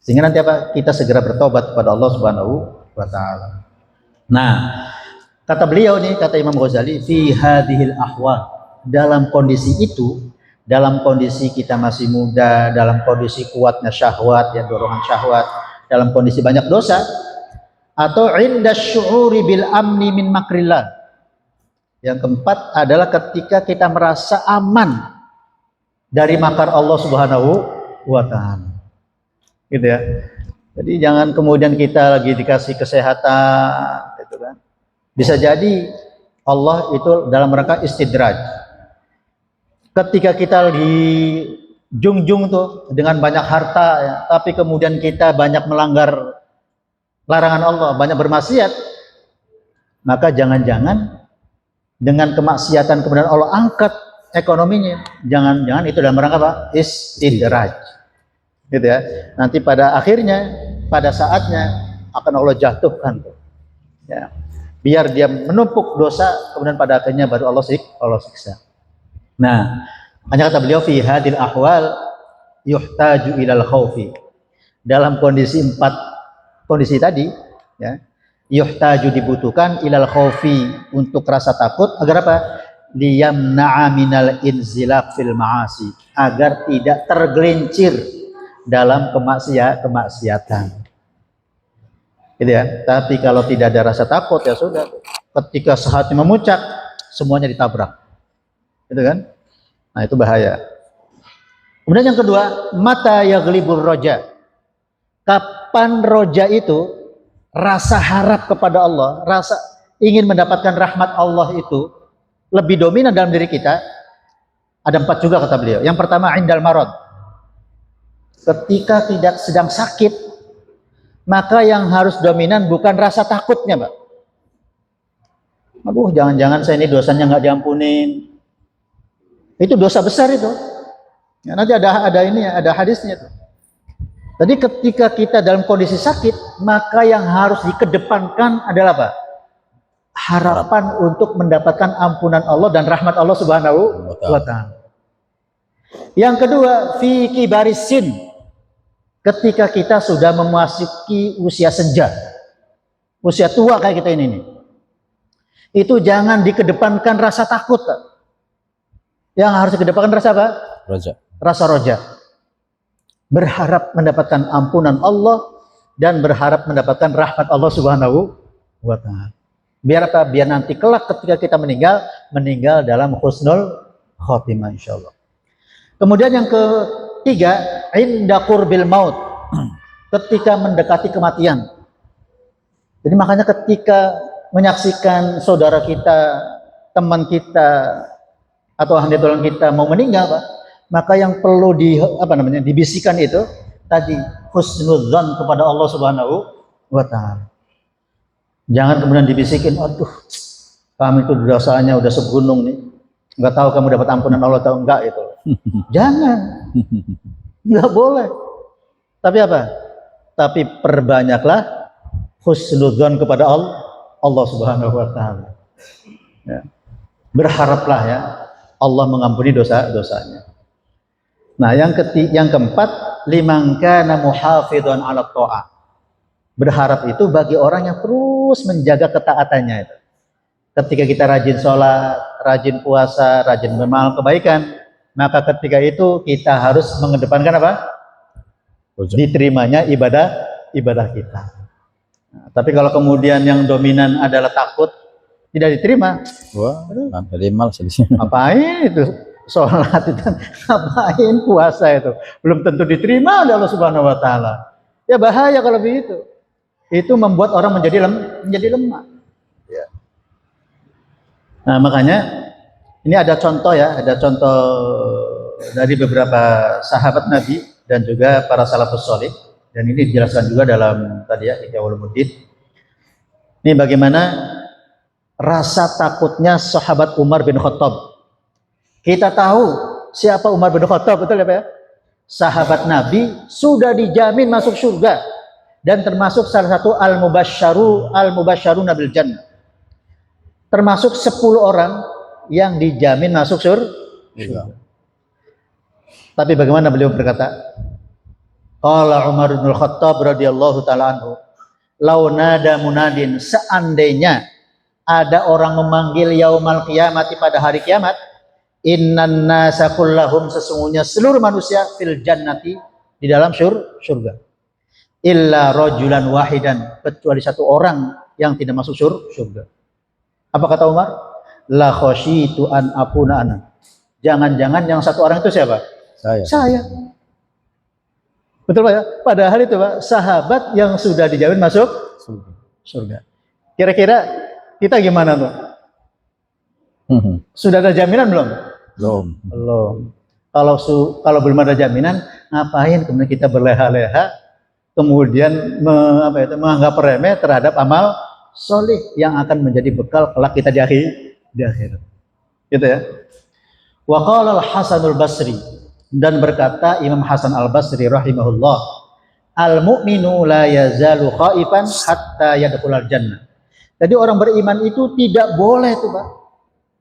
Sehingga nanti apa? Kita segera bertobat kepada Allah Subhanahu wa taala. Nah, kata beliau nih, kata Imam Ghazali, fi hadhil ahwal, dalam kondisi itu, dalam kondisi kita masih muda, dalam kondisi kuatnya syahwat, ya dorongan syahwat, dalam kondisi banyak dosa, atau inda syu'uri bil amni min makrillah. Yang keempat adalah ketika kita merasa aman dari makar Allah Subhanahu wa taala. Gitu ya. Jadi jangan kemudian kita lagi dikasih kesehatan gitu kan. Bisa jadi Allah itu dalam rangka istidraj. Ketika kita di jungjung tuh dengan banyak harta ya, tapi kemudian kita banyak melanggar larangan Allah, banyak bermaksiat, maka jangan-jangan dengan kemaksiatan kemudian Allah angkat ekonominya. Jangan-jangan itu dalam rangka apa? Istidraj. Gitu ya. Nanti pada akhirnya, pada saatnya akan Allah jatuhkan tuh. Ya. Biar dia menumpuk dosa, kemudian pada akhirnya baru Allah siksa. Nah, hanya kata beliau fi hadil ahwal yuhtaju ilal khaufi. Dalam kondisi tadi, ya, yuhtaju dibutuhkan ilal khaufi untuk rasa takut agar apa? Liyamna'a minal inzilaq fil ma'asi, agar tidak tergelincir dalam kemaksiatan. Gitu ya. Tapi kalau tidak ada rasa takut ya sudah. Ketika saatnya memuncak, semuanya ditabrak. Gitu kan? Nah, itu bahaya. Kemudian yang kedua, mata yaghlibur roja. Kapan roja itu rasa harap kepada Allah, rasa ingin mendapatkan rahmat Allah itu lebih dominan dalam diri kita? Ada 4 juga kata beliau. Yang pertama, indal marad. Ketika tidak sedang sakit, maka yang harus dominan bukan rasa takutnya, Pak. Aduh, jangan-jangan saya ini dosanya nggak diampunin. Itu dosa besar itu. Ya, nanti ada hadisnya tuh. Jadi ketika kita dalam kondisi sakit, maka yang harus dikedepankan adalah apa? Harapan untuk mendapatkan ampunan Allah dan rahmat Allah Subhanahu wa taala. Yang kedua, fi kibarisin. Ketika kita sudah memasuki usia senja, usia tua kayak kita ini nih, itu jangan dikedepankan rasa takut. Yang harus dikedepankan rasa apa? Roja. Rasa roja. Berharap mendapatkan ampunan Allah dan berharap mendapatkan rahmat Allah Subhanahu wa taala. Biar apa? Biar nanti kelak ketika kita meninggal dalam husnul khotimah insyaallah. Kemudian yang ketiga, inda qurbil maut. Ketika mendekati kematian. Jadi makanya ketika menyaksikan saudara kita, teman kita, atau hamba tolong kita mau meninggal, Pak, maka yang perlu dibisikkan itu tadi husnudzon kepada Allah Subhanahu wa taala. Jangan kemudian dibisikin, aduh, kami itu dosanya udah segunung nih. Enggak tahu kamu dapat ampunan Allah atau enggak itu. Jangan. Enggak boleh. Tapi apa? Tapi perbanyaklah husnudzon kepada Allah Subhanahu wa taala. Ya. Berharaplah ya Allah mengampuni dosa-dosanya. Nah, yang keempat, liman kana muhafidhan 'ala tha'ah. Berharap itu bagi orang yang terus menjaga ketaatannya itu. Ketika kita rajin sholat, rajin puasa, rajin beramal kebaikan, maka ketika itu kita harus mengedepankan apa? Diterimanya ibadah kita. Nah, tapi kalau kemudian yang dominan adalah takut, tidak diterima. Wah, jadi malas di sini. Ngapain itu sholat itu? Ngapain puasa itu? Belum tentu diterima oleh Allah Subhanahu wa taala. Ya bahaya kalau begitu. itu membuat orang menjadi lemah. Ya. Nah, makanya ini ada contoh ya, ada contoh dari beberapa sahabat Nabi dan juga para salafus salih, dan ini dijelaskan juga dalam tadi ya Ihya Ulumuddin. Ini bagaimana rasa takutnya sahabat Umar bin Khattab. Kita tahu siapa Umar bin Khattab, betul ya Pak ya? Sahabat Nabi sudah dijamin masuk surga dan termasuk salah satu al-mubasysyaruna bil jannah. Termasuk 10 orang yang dijamin masuk surga. Tapi bagaimana beliau berkata? Qala Umar bin Khattab radhiyallahu taala anhu, "Lau nada munadin," seandainya ada orang memanggil yaumal qiyamati pada hari kiamat, innan nasa kullahum, sesungguhnya seluruh manusia fil jannati, di dalam surga, illa rajulan wahidan, kecuali satu orang yang tidak masuk surga. Apa kata Umar? La khasyitu an akuna ana. Jangan-jangan yang satu orang itu siapa? Saya. Betul Pak ya? Padahal itu Pak, sahabat yang sudah dijamin masuk surga. Kira-kira kita gimana tuh? Sudah ada jaminan belum? Belum. Kalau belum ada jaminan, ngapain kemudian kita berleha-leha, kemudian menganggap remeh terhadap amal soleh yang akan menjadi bekal kelak kita di akhirat. Gitu ya. Wa qala al-Hasanul Basri, dan berkata Imam Hasan Al-Basri rahimahullah, al-mu'minu la yazalu khaifan hatta yadkhulal jannah. Jadi orang beriman itu tidak boleh tuh Pak,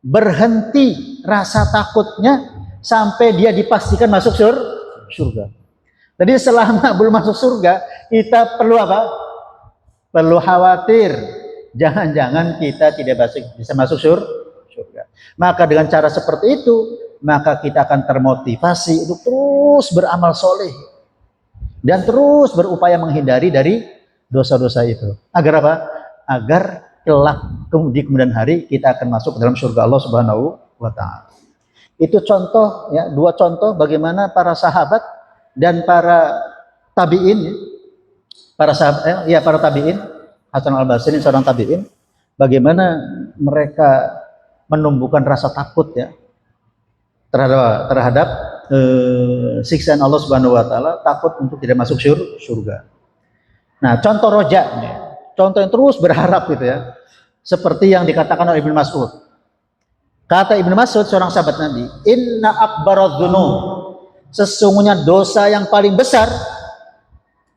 berhenti rasa takutnya sampai dia dipastikan masuk surga. Jadi selama belum masuk surga, kita perlu apa? Perlu khawatir, jangan-jangan kita tidak bisa masuk surga. Maka dengan cara seperti itu, maka kita akan termotivasi untuk terus beramal soleh dan terus berupaya menghindari dari dosa-dosa itu. Agar apa? Agar kelak di kemudian hari kita akan masuk ke dalam surga Allah Subhanahu wa taala. Itu contoh ya, 2 contoh bagaimana para sahabat dan para tabi'in, para tabi'in, Hasan Al-Basri seorang tabi'in, bagaimana mereka menumbuhkan rasa takut ya terhadap siksaan Allah Subhanahu wa taala, takut untuk tidak masuk surga. Nah, contoh roja, contoh yang terus berharap gitu ya. Seperti yang dikatakan oleh Ibnu Mas'ud. Kata Ibnu Mas'ud, seorang sahabat Nabi, "Inna akbaradz dzunub," sesungguhnya dosa yang paling besar,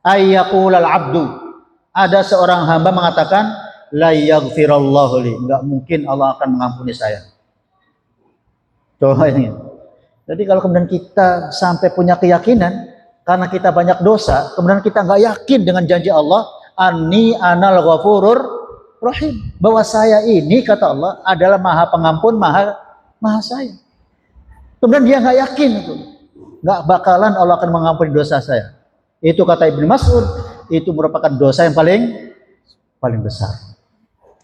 ayyaqulal abdu, ada seorang hamba mengatakan, la yaghfirallahu li, enggak mungkin Allah akan mengampuni saya. Coba ini. Jadi kalau kemudian kita sampai punya keyakinan karena kita banyak dosa, kemudian kita nggak yakin dengan janji Allah, anni anal ghafurur rahim, bahwa saya ini, kata Allah, adalah maha pengampun, maha sayang. Kemudian dia nggak yakin itu, nggak bakalan Allah akan mengampuni dosa saya. Itu kata Ibnu Mas'ud, itu merupakan dosa yang paling besar.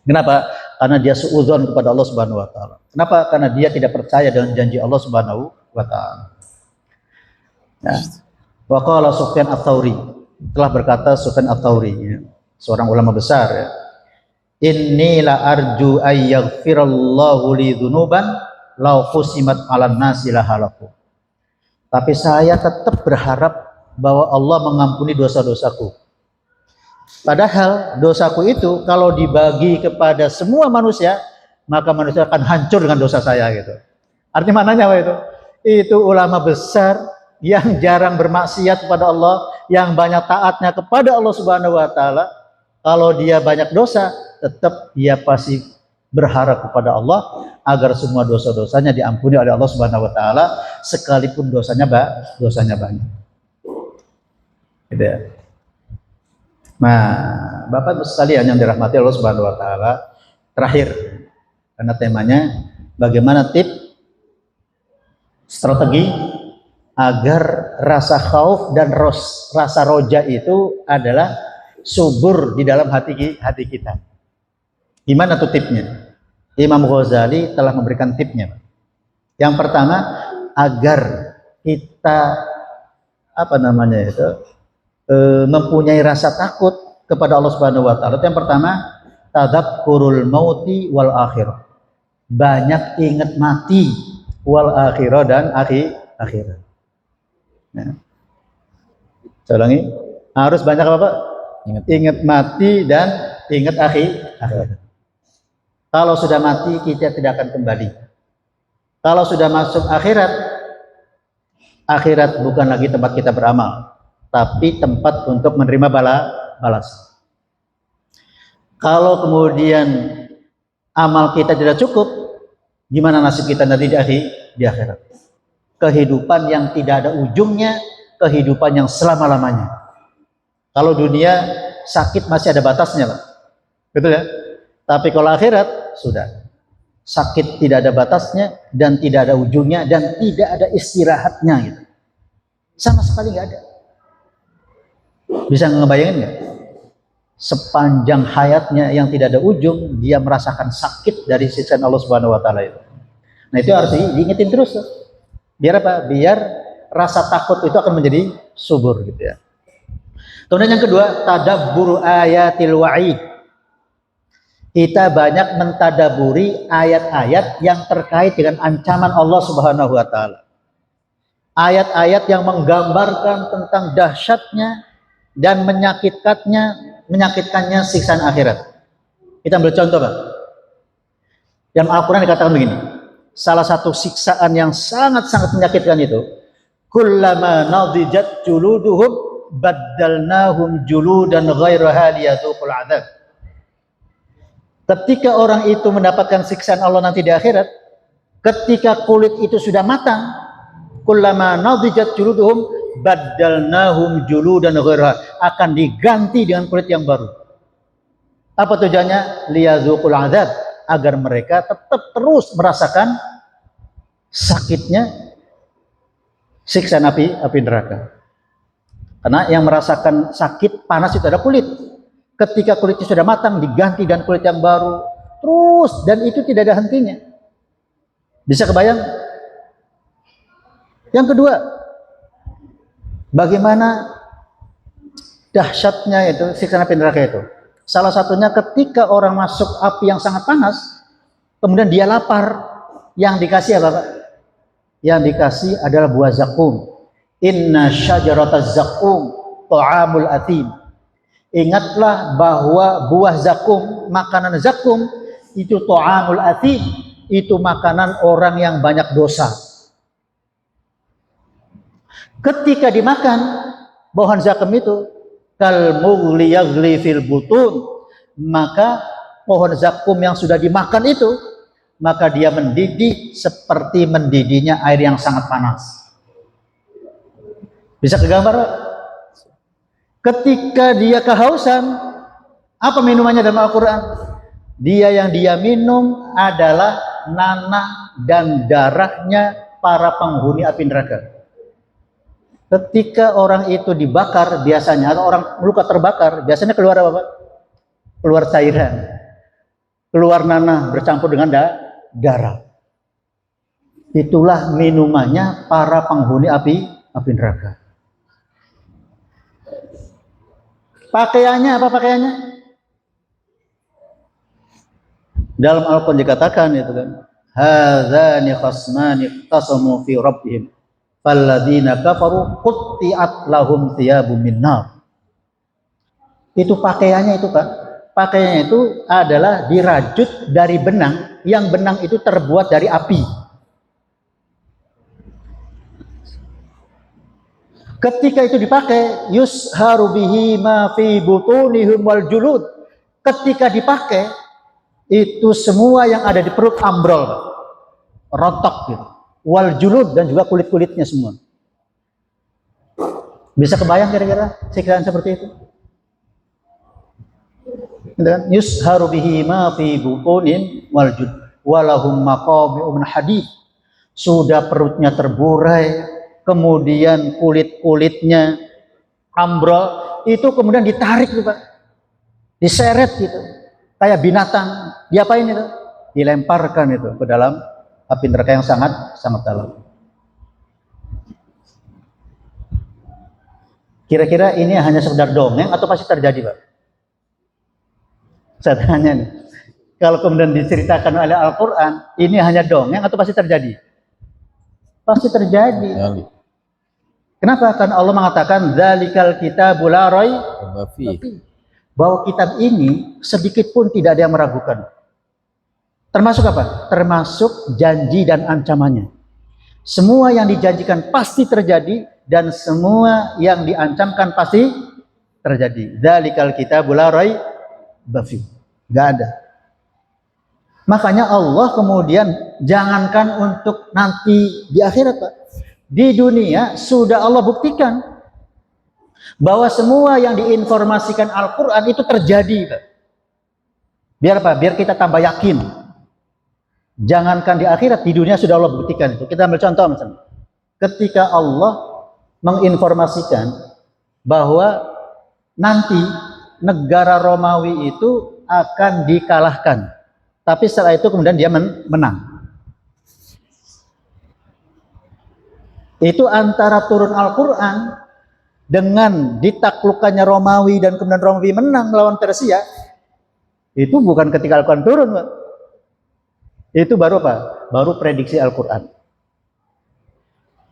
Kenapa? Karena dia suudzon kepada Allah Subhanahu wa taala. Kenapa? Karena dia tidak percaya dengan janji Allah Subhanahu wa taala. Nah, wa qala Sufyan Ats-Tsauri, telah berkata Sufyan Ats-Tsauri, ya, seorang ulama besar ya. Inni la arju ay yaghfirallahu li dzunuban law fusimat 'alan nasi la halaku. Tapi saya tetap berharap bahwa Allah mengampuni dosa-dosaku. Padahal dosaku itu kalau dibagi kepada semua manusia, maka manusia akan hancur dengan dosa saya gitu. Artinya mananya apa itu? Itu ulama besar yang jarang bermaksiat kepada Allah, yang banyak taatnya kepada Allah Subhanahu wa taala. Kalau dia banyak dosa, tetap dia pasti berharap kepada Allah agar semua dosa-dosanya diampuni oleh Allah Subhanahu wa taala, sekalipun dosanya banyak. Gitu ya. Nah, Bapak sekalian yang dirahmati Allah Subhanahu wa taala, terakhir karena temanya bagaimana tips strategi agar rasa khauf dan rasa roja itu adalah subur di dalam hati kita. Gimana tuh tipsnya? Imam Ghazali telah memberikan tipsnya. Yang pertama, agar kita mempunyai rasa takut kepada Allah Subhanahu wa taala. Yang pertama, tadzakkurul mauti wal akhirah. Banyak ingat mati wal akhirah dan akhirat. Ya. Saya ulangi, harus banyak apa Pak? Ingat mati dan ingat akhirat. Kalau sudah mati kita tidak akan kembali. Kalau sudah masuk akhirat, akhirat bukan lagi tempat kita beramal, tapi tempat untuk menerima balas. Kalau kemudian amal kita tidak cukup, gimana nasib kita nanti di akhirat? Kehidupan yang tidak ada ujungnya, kehidupan yang selama-lamanya. Kalau dunia sakit masih ada batasnya, Pak. Betul ya? Tapi kalau akhirat sudah. Sakit tidak ada batasnya dan tidak ada ujungnya dan tidak ada istirahatnya gitu. Sama sekali nggak ada. Bisa ngebayangin nggak? Sepanjang hayatnya yang tidak ada ujung, dia merasakan sakit dari siksaan Allah Subhanahu wa taala itu. Nah, itu harus diingetin terus. Biar apa? Biar rasa takut itu akan menjadi subur gitu ya. Kemudian yang kedua, tadabbur ayatil wa'id. Kita banyak mentadaburi ayat-ayat yang terkait dengan ancaman Allah Subhanahu wa taala. Ayat-ayat yang menggambarkan tentang dahsyatnya dan menyakitkannya siksaan akhirat. Kita ambil contoh, Pak. Dalam Al-Qur'an dikatakan begini. Salah satu siksaan yang sangat-sangat menyakitkan itu, kullama nadijat juluduhum baddalnahum juludan ghairaha liyadzuqul adzab. Ketika orang itu mendapatkan siksaan Allah nanti di akhirat, ketika kulit itu sudah matang, kullama nadijat juluduhum baddalnahum juludan ghairaha, akan diganti dengan kulit yang baru. Apa tujuannya? Liyadzuqul adzab, agar mereka tetap terus merasakan sakitnya siksaan api neraka. Karena yang merasakan sakit panas itu ada kulit. Ketika kulitnya sudah matang, diganti dengan kulit yang baru terus, dan itu tidak ada hentinya. Bisa kebayang? Yang kedua, bagaimana dahsyatnya itu siksaan api neraka itu. Salah satunya ketika orang masuk api yang sangat panas, kemudian dia lapar, yang dikasih apa Pak? Yang dikasih adalah buah zakum. Inna syajarataz zakum ta'amul atim. Ingatlah bahwa buah zakum, makanan zakum itu ta'amul atim, itu makanan orang yang banyak dosa. Ketika dimakan pohon zakum itu, kal mughli yaghli fil butun, maka pohon zakum yang sudah dimakan itu, maka dia mendidih seperti mendidihnya air yang sangat panas. Bisa kegambar? Ketika dia kehausan, apa minumannya dalam Al-Quran? Dia yang dia minum adalah nanah dan darahnya para penghuni api neraka. Ketika orang itu dibakar biasanya, atau orang luka terbakar, biasanya keluar apa Pak? Keluar cairan, keluar nanah bercampur dengan darah. Itulah minumannya para penghuni api neraka. Pakaiannya apa pakaiannya? Dalam Al-Quran dikatakan itu kan, hadzani khasmani ikhtasamu fi rabbihim falladzina kafaru qutti'at lahum thiyabum min nar. Itu pakaiannya itu Pak. Pakaiannya itu adalah dirajut dari benang, yang benang itu terbuat dari api. Ketika itu dipakai, yusharu bihi ma fi butunihim wal julud. Ketika dipakai, itu semua yang ada di perut ambrol, rontok gitu. Wal julud, dan juga kulit-kulitnya semua. Bisa kebayang kira-kira siksaan seperti itu? Yusharu bihi ma fi butunin wal julud walahum maqami'u min hadid. Sudah perutnya terburai, kemudian kulit-kulitnya ambrol, itu kemudian ditarik gitu Pak, diseret gitu, kayak binatang. Diapain itu? Dilemparkan itu ke dalam api neraka yang sangat dalam. Kira-kira ini hanya sekedar dongeng atau pasti terjadi Pak? Saya tanya nih, kalau kemudian diceritakan oleh Al-Quran, ini hanya dongeng atau pasti terjadi? Pasti terjadi. Kali. Kenapa? Karena Allah mengatakan dzalikal kitabul la raiba Bafi. bahwa kitab ini sedikit pun tidak ada yang meragukan. Termasuk apa? Termasuk janji dan ancamannya. Semua yang dijanjikan pasti terjadi dan semua yang diancamkan pasti terjadi. Dzalikal kitabul la raiba fi. Enggak ada. Makanya Allah kemudian jangankan untuk nanti di akhirat, Pak. Di dunia sudah Allah buktikan bahwa semua yang diinformasikan Al-Quran itu terjadi, Pak. Biar apa? Biar kita tambah yakin. Jangankan di akhirat, di dunia sudah Allah buktikan itu. Kita ambil contoh misalnya. Ketika Allah menginformasikan bahwa nanti negara Romawi itu akan dikalahkan. Tapi setelah itu kemudian dia menang. Itu antara turun Al-Quran dengan ditaklukkannya Romawi dan kemudian Romawi menang melawan Persia. Itu bukan ketika Al-Quran turun, Pak. Itu baru apa? Baru prediksi Al-Quran.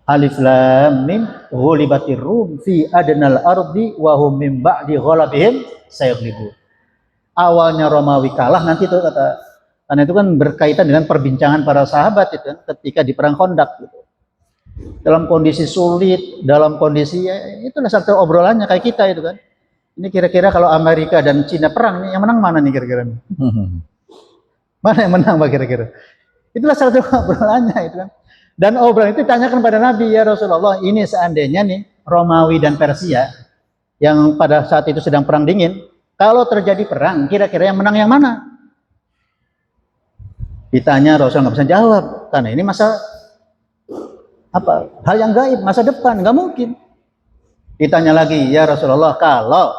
Alif Lam Mim ghulibatir Rum fi adnal ardi wa hum min ba'di ghalabihim sayaghlibun. Awalnya Romawi kalah, nanti itu kata, karena itu kan berkaitan dengan perbincangan para sahabat itu kan, ketika di perang Khandaq gitu. Dalam kondisi sulit, dalam kondisi itulah satu obrolannya kayak kita itu kan. Ini kira-kira kalau Amerika dan Cina perang nih, yang menang mana nih kira-kira? Mana yang menang Pak kira-kira? Itulah satu obrolannya itu kan. Dan obrolan itu ditanyakan pada Nabi, ya Rasulullah, ini seandainya nih Romawi dan Persia yang pada saat itu sedang perang dingin, kalau terjadi perang, kira-kira yang menang yang mana? Ditanya, Rasul nggak bisa jawab karena ini masa apa? Hal yang gaib, masa depan, nggak mungkin. Ditanya lagi, ya Rasulullah, kalau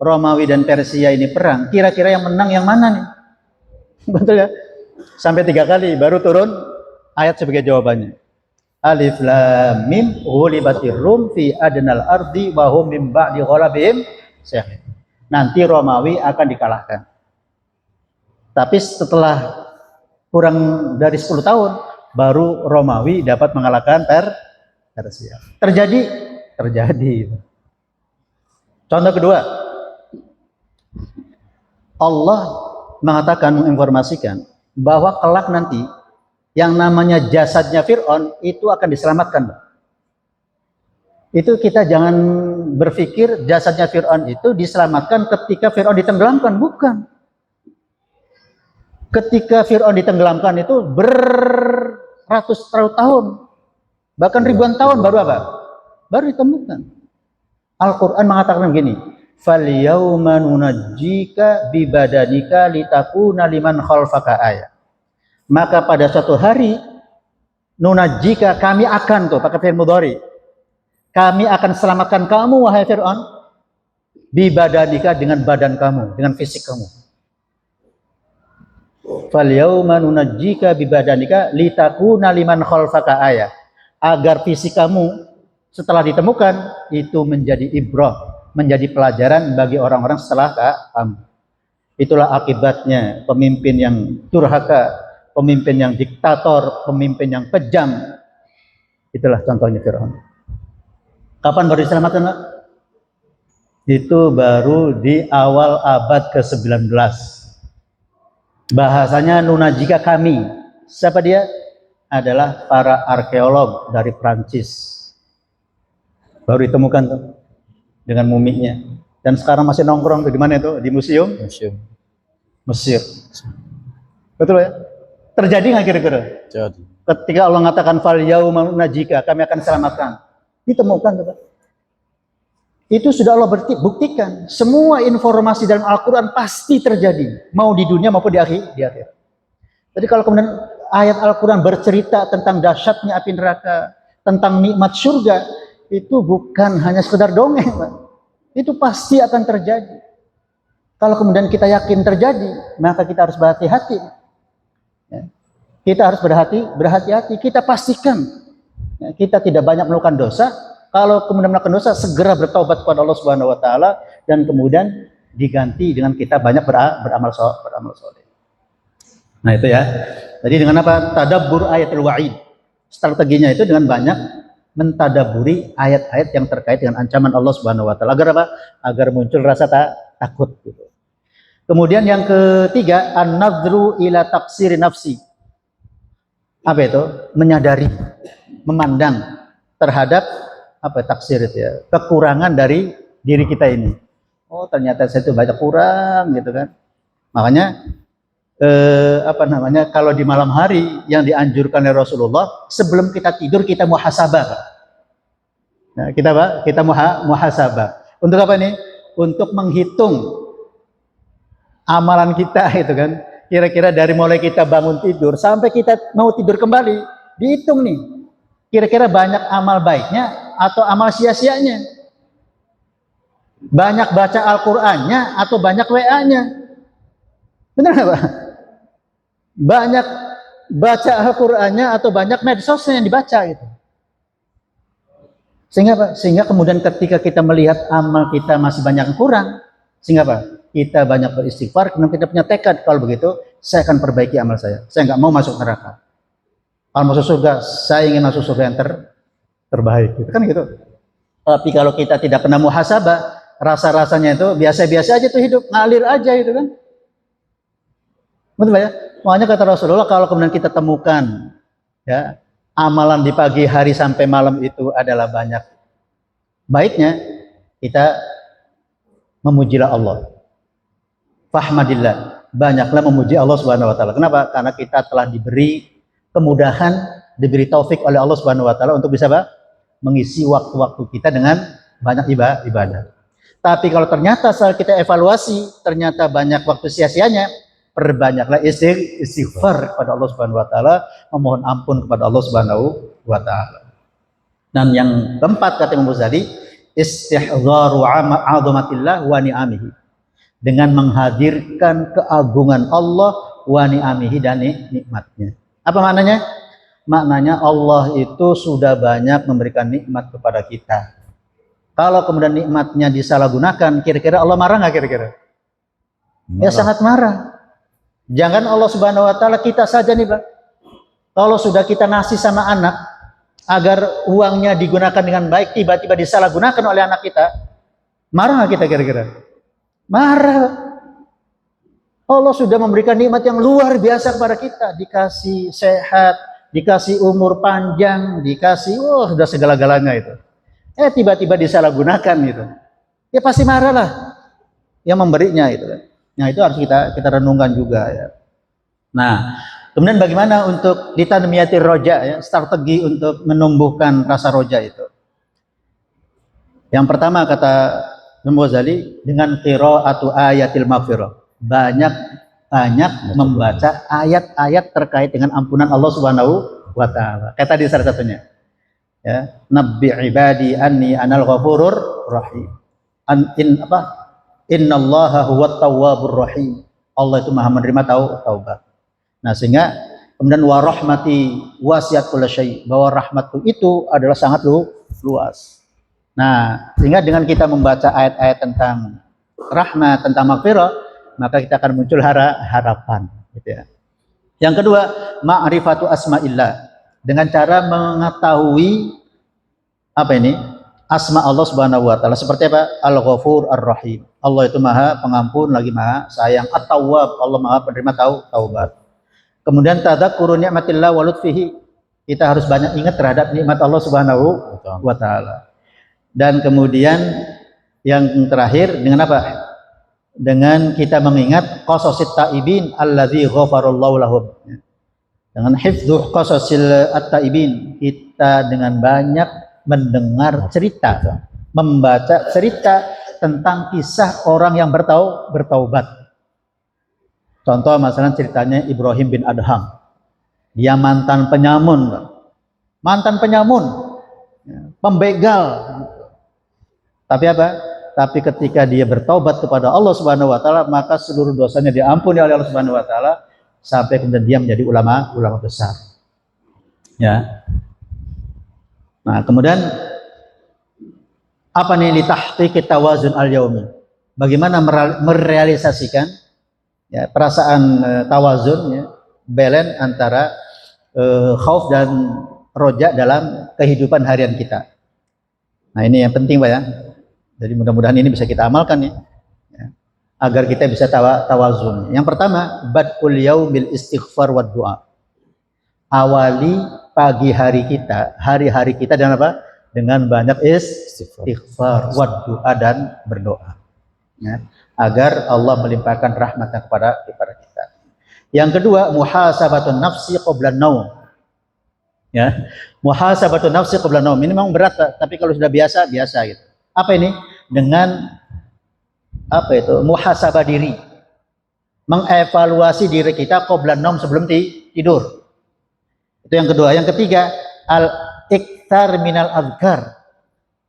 Romawi dan Persia ini perang, kira-kira yang menang yang mana nih? Betul ya? Sampai 3 kali baru turun ayat sebagai jawabannya. Alif Lam Mim ghulibatir Rum fi adnal ardi wa hum min ba'di ghalabihim sayaghlibun. Nanti Romawi akan dikalahkan. Tapi setelah kurang dari 10 tahun baru Romawi dapat mengalahkan Persia. Terjadi. Contoh kedua, Allah mengatakan, menginformasikan bahwa kelak nanti yang namanya jasadnya Fir'aun itu akan diselamatkan. Itu kita jangan berpikir jasadnya Fir'aun itu diselamatkan ketika Fir'aun ditenggelamkan, bukan. Ketika Fir'aun ditenggelamkan itu beratus tahun, bahkan ribuan tahun baru apa? Baru ditemukan. Al-Quran mengatakan begini, "Falyawma nunajjika bibadanika litakuna liman khalfaka ayat." Maka pada suatu hari nunajjika, kami akan, tuh pakai fi'il mudhari, kami akan selamatkan kamu wahai Fir'aun bibadanika, dengan badan kamu, dengan fisik kamu. Falyawma nunajjika bibadanika litakuna liman khalfaka ayat, agar fisik kamu setelah ditemukan itu menjadi ibrah, menjadi pelajaran bagi orang-orang setelah kamu. Itulah akibatnya pemimpin yang durhaka, pemimpin yang diktator, pemimpin yang kejam. Itulah contohnya Fir'aun. Kapan baru diselamatkan, Pak? Itu baru di awal abad ke-19. Bahasanya nunajika kami. Siapa dia? Adalah para arkeolog dari Prancis. Baru ditemukan tuh dengan muminya. Dan sekarang masih nongkrong tuh di mana itu? Di museum Mesir. Betul ya? Terjadi nggak kira-kira? Jadi. Ketika Allah mengatakan fal yauma nunajjika, kami akan selamatkan. Ditemukan tuh, Pak. Itu sudah Allah buktikan. Semua informasi dalam Al-Quran pasti terjadi, mau di dunia maupun di akhir. Jadi kalau kemudian ayat Al-Quran bercerita tentang dahsyatnya api neraka, tentang nikmat surga, itu bukan hanya sekedar dongeng, Pak. Itu pasti akan terjadi. Kalau kemudian kita yakin terjadi, maka kita harus berhati-hati. Ya. Kita harus berhati-hati. Kita pastikan ya, kita tidak banyak melakukan dosa. Kalau kemudian melakukan dosa, segera bertaubat kepada Allah Subhanahu wa taala dan kemudian diganti dengan kita banyak beramal soleh. Nah itu ya. Jadi dengan apa? Tadabbur ayatul wa'id. Strateginya itu dengan banyak mentadaburi ayat-ayat yang terkait dengan ancaman Allah Subhanahu wa taala. Agar apa? Agar muncul rasa takut gitu. Kemudian yang ketiga, an-nadhru ila taqsiri nafsi. Apa itu? Menyadari, memandang terhadap apa taksir itu ya, kekurangan dari diri kita ini. Oh, ternyata saya itu banyak kurang gitu kan. Makanya kalau di malam hari yang dianjurkan oleh Rasulullah, sebelum kita tidur kita muhasabah. Nah, kita muhasabah. Untuk apa nih? Untuk menghitung amalan kita itu kan. Kira-kira dari mulai kita bangun tidur sampai kita mau tidur kembali, dihitung nih. Kira-kira banyak amal baiknya atau amal sia-sianya. Banyak baca Al-Qur'annya atau banyak WA-nya. Benar nggak Pak? Banyak baca Al-Qur'annya atau banyak medsosnya yang dibaca gitu. Sehingga kemudian ketika kita melihat amal kita masih banyak yang kurang, sehingga apa? Kita banyak beristighfar, kemudian kita punya tekad, kalau begitu saya akan perbaiki amal saya nggak mau masuk neraka. Kalau masuk surga, saya ingin masuk surga yang terbaik gitu kan gitu. Tapi kalau kita tidak pernah muhasabah, rasa-rasanya itu biasa-biasa aja tuh hidup, ngalir aja gitu kan. Betul ya? Makanya kata Rasulullah, kalau kemudian kita temukan ya amalan di pagi hari sampai malam itu adalah banyak baiknya, kita memujilah Allah. Fahmadillah, banyaklah memuji Allah Subhanahu wa taala. Kenapa? Karena kita telah diberi kemudahan, diberi taufik oleh Allah Subhanahu wa taala untuk bisa mengisi waktu-waktu kita dengan banyak ibadah. Tapi kalau ternyata saat kita evaluasi ternyata banyak waktu sia-sianya, perbanyaklah istighfar kepada Allah Subhanahu wa taala, memohon ampun kepada Allah Subhanahu wa taala. Dan yang keempat kata Imam Ghazali, istihzaru 'azamatillah wa ni'amihi. Dengan menghadirkan keagungan Allah wa ni'amihi dan nikmatnya. Apa maknanya? Maknanya Allah itu sudah banyak memberikan nikmat kepada kita. Kalau kemudian nikmatnya disalahgunakan, kira-kira Allah marah nggak kira-kira? Ya sangat marah. Jangan Allah Subhanahu wa taala, kita saja nih Pak. Kalau sudah kita ngasih sama anak agar uangnya digunakan dengan baik, tiba-tiba disalahgunakan oleh anak kita, marah nggak kita kira-kira? Marah. Allah sudah memberikan nikmat yang luar biasa kepada kita, dikasih sehat, dikasih umur panjang, dikasih sudah segala-galanya itu. Tiba-tiba disalahgunakan gitu. Ya pasti marah lah yang memberinya itu. Nah, itu harus kita renungkan juga ya. Nah, kemudian bagaimana untuk ditanmiyatir roja ya, strategi untuk menumbuhkan rasa roja itu. Yang pertama kata Imam Ghazali, dengan qiraatu ayatil maghfirah. Banyak membaca ayat-ayat terkait dengan ampunan Allah Subhanahu wa taala. Kayak tadi salah satunya. Ya, nabbi ibadi anni anal ghafurur rahim. Innallaha huwat tawwabur rahim. Allah itu Maha menerima taubat. Nah, sehingga kemudian wa rahmati wasi'at kulli syai', bahwa rahmatku itu adalah sangat luas. Nah, sehingga dengan kita membaca ayat-ayat tentang rahmat, tentang maghfirah, maka kita akan muncul harapan gitu ya. Yang kedua, ma'rifatu asma'illah, dengan cara mengetahui apa ini? Asma Allah Subhanahu wa taala. Seperti apa? Al-Ghafur Ar-Rahim. Allah itu Maha Pengampun lagi Maha Sayang. At-Tawwab, Allah Maha Penerima taubat. Kemudian tadzakkuru ni'matillah wa lutfihi. Kita harus banyak ingat terhadap nikmat Allah Subhanahu wa taala. Dan kemudian yang terakhir dengan apa? Dengan kita mengingat qasasit taibin alladzi ghafarallahu lahum. Dengan hifdzu qasasil at-taibin, kita dengan banyak mendengar cerita, membaca cerita tentang kisah orang yang bertaubat. Contoh misalnya ceritanya Ibrahim bin Adham. Dia mantan penyamun, pembegal. Tapi apa? Tapi ketika dia bertaubat kepada Allah Subhanahu wa taala, maka seluruh dosanya diampuni oleh Allah Subhanahu wa taala sampai kemudian dia menjadi ulama besar. Ya. Nah, kemudian apa nih, li tahqiqit tawazun al-yaumi, bagaimana merealisasikan ya perasaan tawazun ya, balance antara khauf dan roja dalam kehidupan harian kita. Nah, ini yang penting Pak ya. Jadi mudah-mudahan ini bisa kita amalkan ya. Agar kita bisa tawazun. Yang pertama, badul yaumil istighfar wa du'a. Awali pagi hari kita, hari-hari kita dengan apa? Dengan banyak istighfar wa du'a dan berdoa. Ya, agar Allah melimpahkan rahmatnya kepada kita. Yang kedua, muhasabatun nafsi qabla naum. Ya, muhasabatun nafsi qabla naum. Ini memang berat, tapi kalau sudah biasa gitu. Apa ini? Dengan apa itu? Muhasabah diri. Mengevaluasi diri kita qabla naum, sebelum tidur. Itu yang kedua. Yang ketiga, al-iktar minal azkar.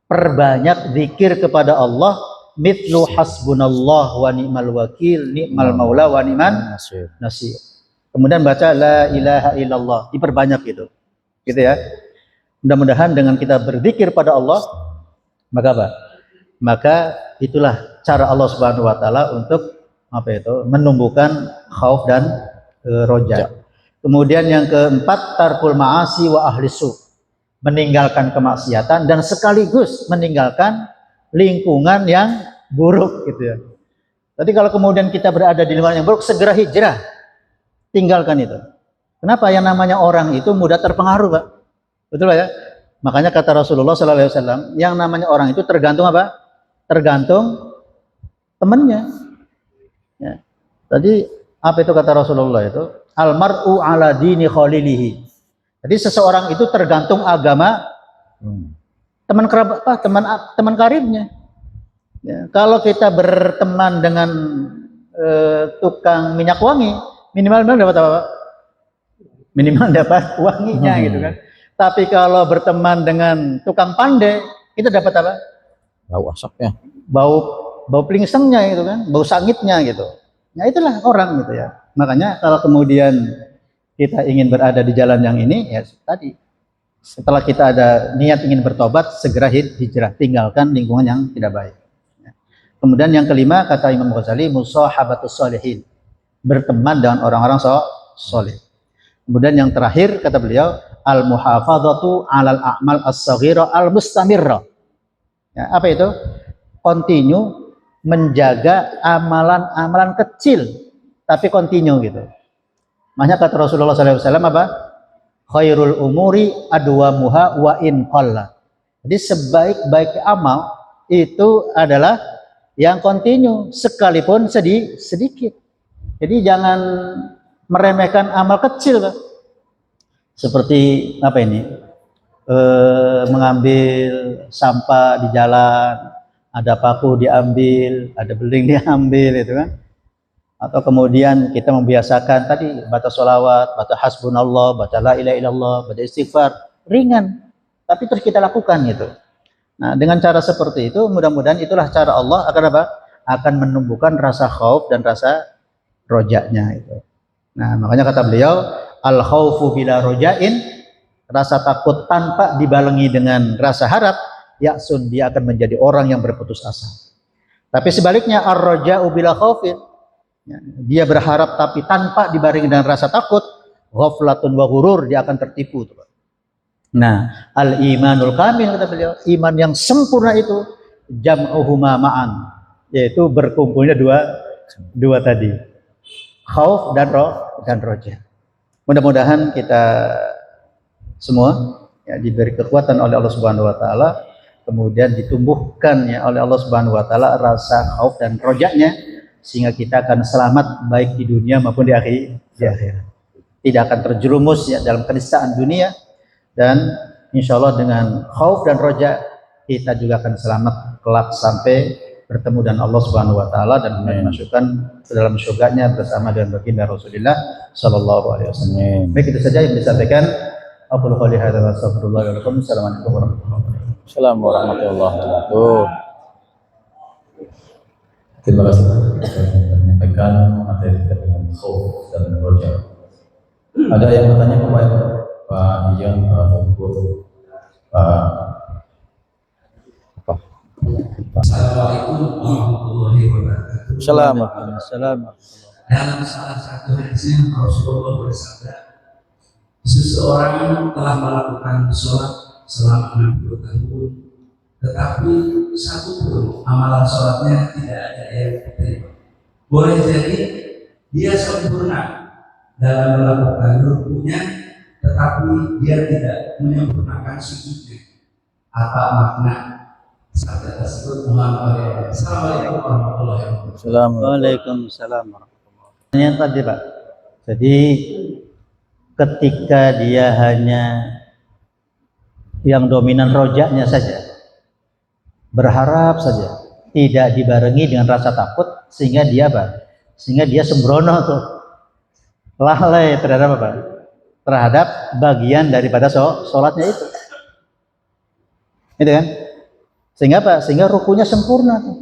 Perbanyak zikir kepada Allah, mithlu hasbunallah wa ni'mal wakil, ni'mal maula wa ni'man nasir. Kemudian baca la ilaha illallah, diperbanyak gitu. Gitu ya. Mudah-mudahan dengan kita berzikir pada Allah, maka apa? Maka itulah cara Allah Subhanahu wa taala untuk apa itu? Menumbuhkan khauf dan roja. Kemudian yang keempat, tarkul ma'asi wa ahli su. Meninggalkan kemaksiatan dan sekaligus meninggalkan lingkungan yang buruk gitu ya. Jadi kalau kemudian kita berada di lingkungan yang buruk, segera hijrah. Tinggalkan itu. Kenapa? Yang namanya orang itu mudah terpengaruh, Pak. Betul Pak ya? Makanya kata Rasulullah SAW, yang namanya orang itu tergantung apa? Tergantung temannya. Ya. Tadi apa itu kata Rasulullah itu? Almar'u ala dini khalilihi. Jadi seseorang itu tergantung agama teman kerabat, teman karibnya. Ya. Kalau kita berteman dengan tukang minyak wangi, minimal dapat apa? Minimal dapat wanginya gitu kan. Tapi kalau berteman dengan tukang pandai, kita dapat apa? Bau asapnya. Bau plingsengnya gitu kan, bau sangitnya gitu. Nah itulah orang gitu ya. Makanya kalau kemudian kita ingin berada di jalan yang ini, ya tadi setelah kita ada niat ingin bertobat, segera hijrah, tinggalkan lingkungan yang tidak baik. Kemudian yang kelima, kata Imam Ghazali, musahabatus sholihin, berteman dengan orang-orang soleh. Kemudian yang terakhir kata beliau, al-muhafadzatu 'alal a'mal as-saghira al-mustamirra. Ya, apa itu? Continue menjaga amalan-amalan kecil tapi continue gitu. Makanya kata Rasulullah SAW apa? Khairul umuri adwamuha wa in qalla. Jadi sebaik-baik amal itu adalah yang continue sekalipun sedikit. Jadi jangan meremehkan amal kecil, Pak. Seperti apa ini? Mengambil sampah di jalan, ada paku diambil, ada beling diambil, itu kan? Atau kemudian kita membiasakan tadi baca sholawat, baca hasbunallah, baca la ilaha illallah, baca istighfar, ringan, tapi terus kita lakukan gitu. Nah, dengan cara seperti itu, mudah-mudahan itulah cara Allah akan apa? Akan menumbuhkan rasa khauf dan rasa rojaknya itu. Nah, makanya kata beliau, al khaufu bila rojain, rasa takut tanpa dibarengi dengan rasa harap, yaksun, dia akan menjadi orang yang berputus asa. Tapi sebaliknya, ar-roja'u bila khaufin, dia berharap tapi tanpa dibarengi dengan rasa takut, ghaflatun wa ghurur, dia akan tertipu. Nah, al-imanul kamil, kata beliau, iman yang sempurna itu jam'uhuma ma'an, yaitu berkumpulnya dua tadi, khauf dan roja. Mudah-mudahan kita semua ya diberi kekuatan oleh Allah Subhanahu wa taala, kemudian ditumbuhkan ya oleh Allah Subhanahu wa taala rasa khauf dan rojanya, sehingga kita akan selamat baik di dunia maupun di akhirat. Tidak akan terjerumus ya dalam kenistaan dunia, dan insya Allah dengan khauf dan roja kita juga akan selamat kelak sampai bertemu dengan Allah Subhanahu wa taala dan dimasukkan ke dalam surganya bersama dengan baginda Rasulullah sallallahu alaihi wasallam. Baik, itu saja yang disampaikan. Aqulu qouli hadza wa astaghfirullah wa lakum. Assalamualaikum warahmatullahi wabarakatuh. Assalamualaikum warahmatullahi wabarakatuh. Terima kasih sudah menyampaikan materi tentang khauf dan roja. Ada yang bertanya kepada Pak Ijan, Pak Bogor, Pak Assalamualaikum warahmatullahi wabarakatuh. Assalamualaikum. Dalam salah satu hadisnya Rasulullah bersabda, seseorang telah melakukan sholat selama 60 tahun, tetapi satu pun amalan sholatnya tidak ada yang diterima. Boleh jadi dia sempurna dalam melakukan rukunya, tetapi dia tidak menyempurnakan sujudnya. Apa makna sabda tersebut? Assalamualaikum warahmatullahi wabarakatuh. Waalaikumsalam warahmatullahi wabarakatuh. Yang tadi Pak, jadi ketika dia hanya yang dominan rojaknya saja, berharap saja, tidak dibarengi dengan rasa takut, sehingga dia apa? Sehingga dia sembrono tuh, lalai terhadap apa? Terhadap bagian daripada sholatnya itu. Gitu kan? Sehingga apa? Sehingga rukunya sempurna tuh.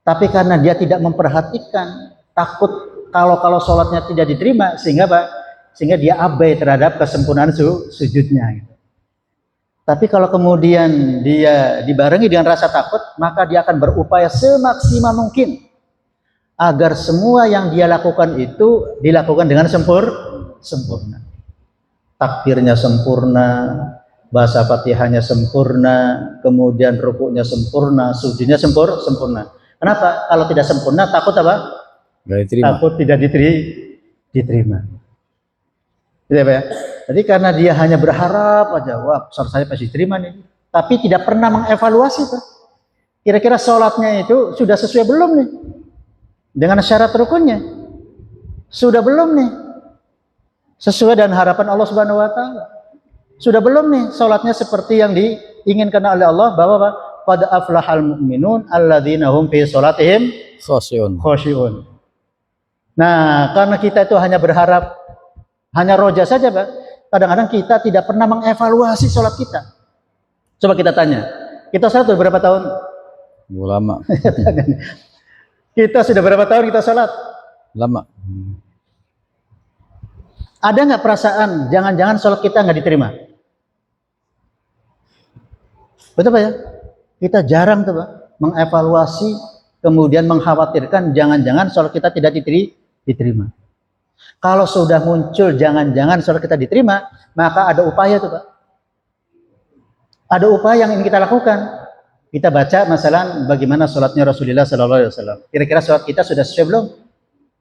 Tapi karena dia tidak memperhatikan, takut kalau sholatnya tidak diterima, sehingga apa? Sehingga dia abai terhadap kesempurnaan sujudnya gitu. Tapi kalau kemudian dia dibarengi dengan rasa takut, maka dia akan berupaya semaksimal mungkin agar semua yang dia lakukan itu dilakukan dengan sempurna. Takbirnya sempurna, bahasa Fatihahnya sempurna, kemudian rukuknya sempurna, sujudnya sempurna. Kenapa? Kalau tidak sempurna, takut apa? Nggak diterima. Takut tidak diterima. Gitu ya, Pak ya? Jadi karena dia hanya berharap aja, wah sholat saya pasti diterima nih. Tapi tidak pernah mengevaluasi Pak. Kira-kira sholatnya itu sudah sesuai belum nih? Dengan syarat rukunnya. Sudah belum nih? Sesuai dengan harapan Allah Subhanahu wa taala. Sudah belum nih sholatnya seperti yang diinginkan oleh Allah, bahwa qad aflahal mu'minun alladzina hum fi sholatihim khoshi'un. Nah, karena kita itu hanya berharap, hanya roja saja Pak. Kadang-kadang kita tidak pernah mengevaluasi sholat kita. Coba kita tanya, kita sholat sudah berapa tahun? Lama. Kita sudah berapa tahun kita sholat? Lama. Ada nggak perasaan jangan-jangan sholat kita nggak diterima? Betul Pak ya? Kita jarang tuh Pak mengevaluasi, kemudian mengkhawatirkan jangan-jangan sholat kita tidak diterima. Kalau sudah muncul jangan-jangan sholat kita diterima, maka ada upaya tuh Pak. Ada upaya yang ingin kita lakukan. Kita baca masalah bagaimana sholatnya Rasulullah SAW. Kira-kira sholat kita sudah sesuai belum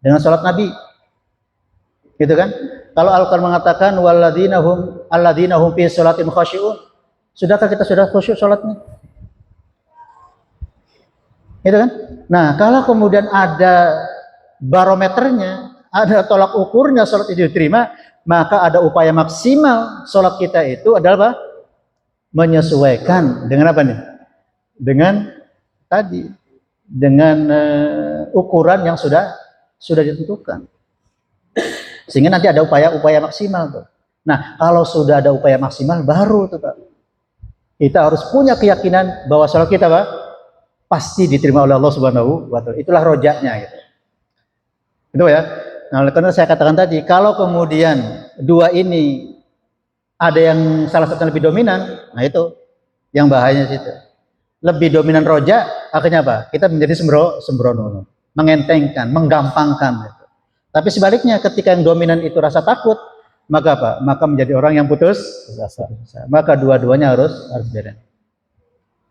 dengan sholat Nabi? Gitu kan? Kalau Al-Quran mengatakan alladzina hum fi sholatim khashi'un. Sudahkah kita sudah khusyuk sholatnya? Gitu kan? Nah, kalau kemudian ada barometernya, ada tolak ukurnya sholat itu diterima, maka ada upaya maksimal sholat kita itu adalah apa? Menyesuaikan dengan apa nih? Dengan tadi, dengan ukuran yang sudah ditentukan. Sehingga nanti ada upaya maksimal tuh. Nah, kalau sudah ada upaya maksimal baru tuh Pak, kita harus punya keyakinan bahwa sholat kita Pak pasti diterima oleh Allah Subhanahu wa taala. Itulah rojaknya gitu. Itu ya. Nah, karena saya katakan tadi, kalau kemudian dua ini ada yang salah satu lebih dominan, nah itu yang bahayanya situ. Lebih dominan roja, akhirnya apa? Kita menjadi sembrono, mengentengkan, menggampangkan. Gitu. Tapi sebaliknya, ketika yang dominan itu rasa takut, maka apa? Maka menjadi orang yang putus asa. Maka dua-duanya harus beda.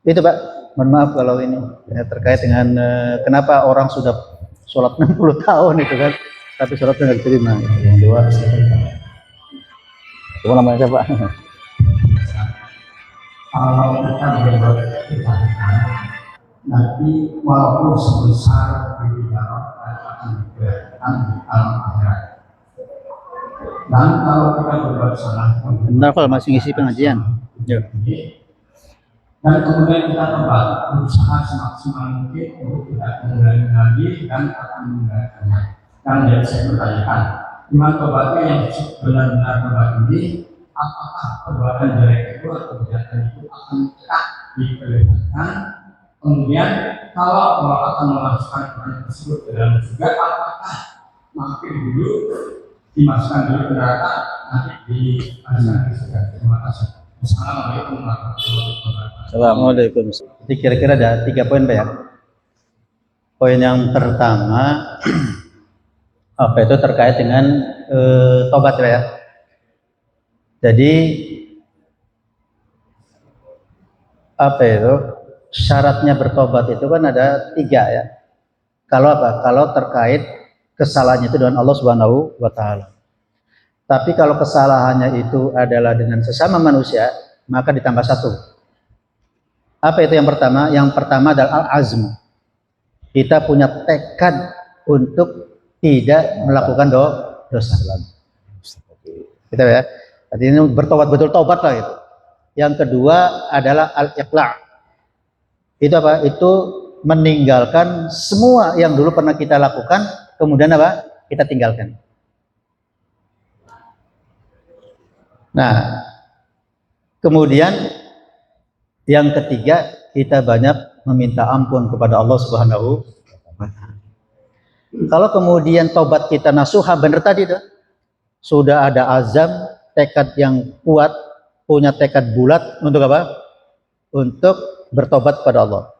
Itu Pak. Mohon maaf kalau ini ya, terkait dengan kenapa orang sudah sholat 60 tahun itu kan, tapi sholatnya nggak diterima. Yang dua, Coba namanya siapa? Kalau kita berbuat kebaikan, nanti walaupun sebesar bidirat akan diberikan di alam akhirat. Dan kalau kita berbuat salah, bentar kalau masih ngisi pengajian. Ya. Dan kemudian kita kembali berusaha semaksimal mungkin untuk tidak mengulangi lagi dan akan mengulanginya. Dan yang saya bertanyakan, iman tobatnya yang benar-benar tobat ini, apakah perbuatan jelek itu atau kejahatan itu akan tetap diperlihatkan? Kemudian kalau Allah akan memasukkan orang tersebut ke dalam surga, apakah makin dulu dimasukkan dulu ke neraka, nanti dimasukkan ke surga? Terima kasih. Assalamualaikum warahmatullahi wabarakatuh. Assalamualaikum. Jadi kira-kira ada 3 poin Pak ya. Poin yang pertama apa itu terkait dengan tobat Pak ya. Jadi apa itu syaratnya bertobat itu kan ada 3 ya. Kalau apa? Kalau terkait kesalahannya itu dengan Allah Subhanahu wa taala. Tapi kalau kesalahannya itu adalah dengan sesama manusia, maka ditambah 1. Apa itu yang pertama? Yang pertama adalah al-azm. Kita punya tekad untuk tidak melakukan dosa lagi. Kita ya. Jadi ini bertobat betul tobat lah itu. Yang kedua adalah al-iqla'. Itu apa? Itu meninggalkan semua yang dulu pernah kita lakukan, kemudian apa? Kita tinggalkan. Nah, kemudian yang ketiga, kita banyak meminta ampun kepada Allah Subhanahu wa taala. Kalau kemudian tobat kita nasuha benar tadi tuh, sudah ada azam, tekad yang kuat, punya tekad bulat untuk apa? Untuk bertobat kepada Allah.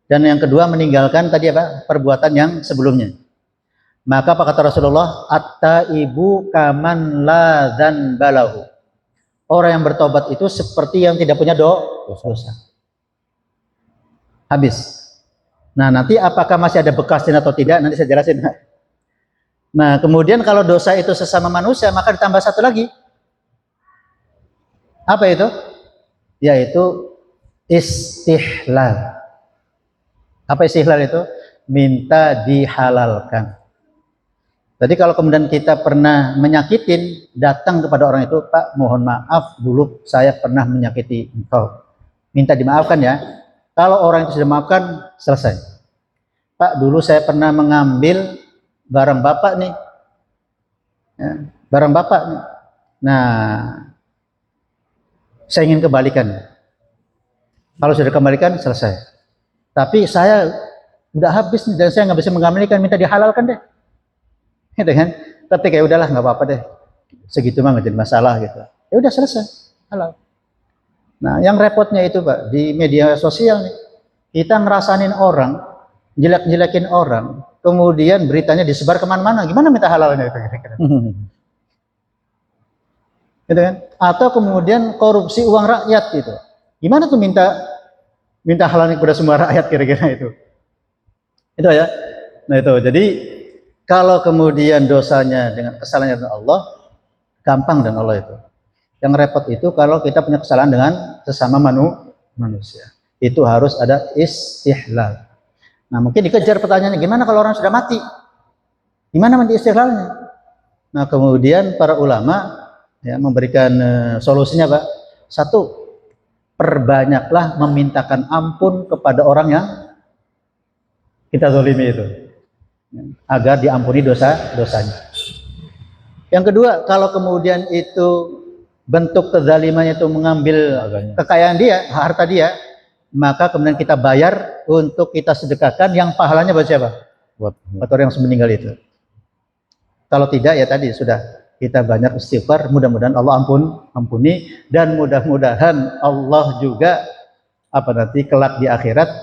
Dan yang kedua meninggalkan tadi apa? Perbuatan yang sebelumnya. Maka apa kata Rasulullah? At-taibu kaman la dzanbalahu. Orang yang bertobat itu seperti yang tidak punya dosa. Habis. Nah, nanti apakah masih ada bekasnya atau tidak? Nanti saya jelasin. Nah, kemudian kalau dosa itu sesama manusia, maka ditambah 1 lagi. Apa itu? Yaitu istihlal. Apa istihlal itu? Minta dihalalkan. Jadi kalau kemudian kita pernah menyakitin, datang kepada orang itu, Pak, mohon maaf dulu saya pernah menyakiti engkau. Minta dimaafkan ya. Kalau orang itu sudah maafkan, selesai. Pak, dulu saya pernah mengambil barang Bapak nih. Ya, barang Bapak nih. Nah, saya ingin kembalikan. Kalau sudah kembalikan, selesai. Tapi saya udah habis nih, dan saya nggak bisa mengembalikan, minta dihalalkan deh. Gitu kan? Tapi kayak udahlah nggak apa-apa deh, segitu mah nggak jadi masalah gitu. Ya udah selesai, halal. Nah, yang repotnya itu Pak di media sosial nih, kita ngerasain orang, jelek-jelekin orang, kemudian beritanya disebar kemana-mana. Gimana minta halalnya itu kira-kira? Gitu kan? Atau kemudian korupsi uang rakyat gitu. Gimana tuh minta halalnya kepada semua rakyat kira-kira itu? Itu ya. Nah itu jadi. Kalau kemudian dosanya dengan kesalahannya dengan Allah, gampang dengan Allah itu. Yang repot itu kalau kita punya kesalahan dengan sesama manusia. Itu harus ada istihlal. Nah mungkin dikejar pertanyaannya, gimana kalau orang sudah mati? Gimana mandi istihlalnya? Nah kemudian para ulama ya, memberikan solusinya Pak. 1, perbanyaklah memintakan ampun kepada orang yang kita zalimi itu. Agar diampuni dosa-dosanya. Yang kedua, kalau kemudian itu bentuk kezalimannya itu mengambil kekayaan dia, harta dia, maka kemudian kita bayar untuk kita sedekahkan yang pahalanya buat siapa? Buat orang yang meninggal itu. Kalau tidak ya tadi sudah kita banyak istighfar, mudah-mudahan Allah ampuni dan mudah-mudahan Allah juga nanti kelak di akhirat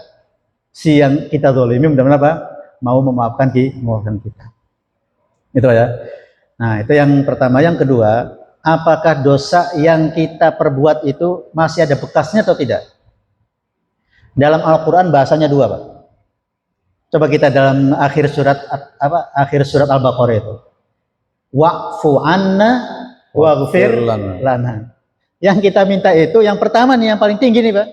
si yang kita zalimi mudah-mudahan apa? Mau memaafkan kita. Itu ya. Nah, itu yang pertama. Yang kedua, apakah dosa yang kita perbuat itu masih ada bekasnya atau tidak? Dalam Al-Qur'an bahasanya 2, Pak. Coba kita dalam akhir surat Al-Baqarah itu. Wa'fu anna waghfir lana. Yang kita minta itu yang pertama nih yang paling tinggi nih, Pak.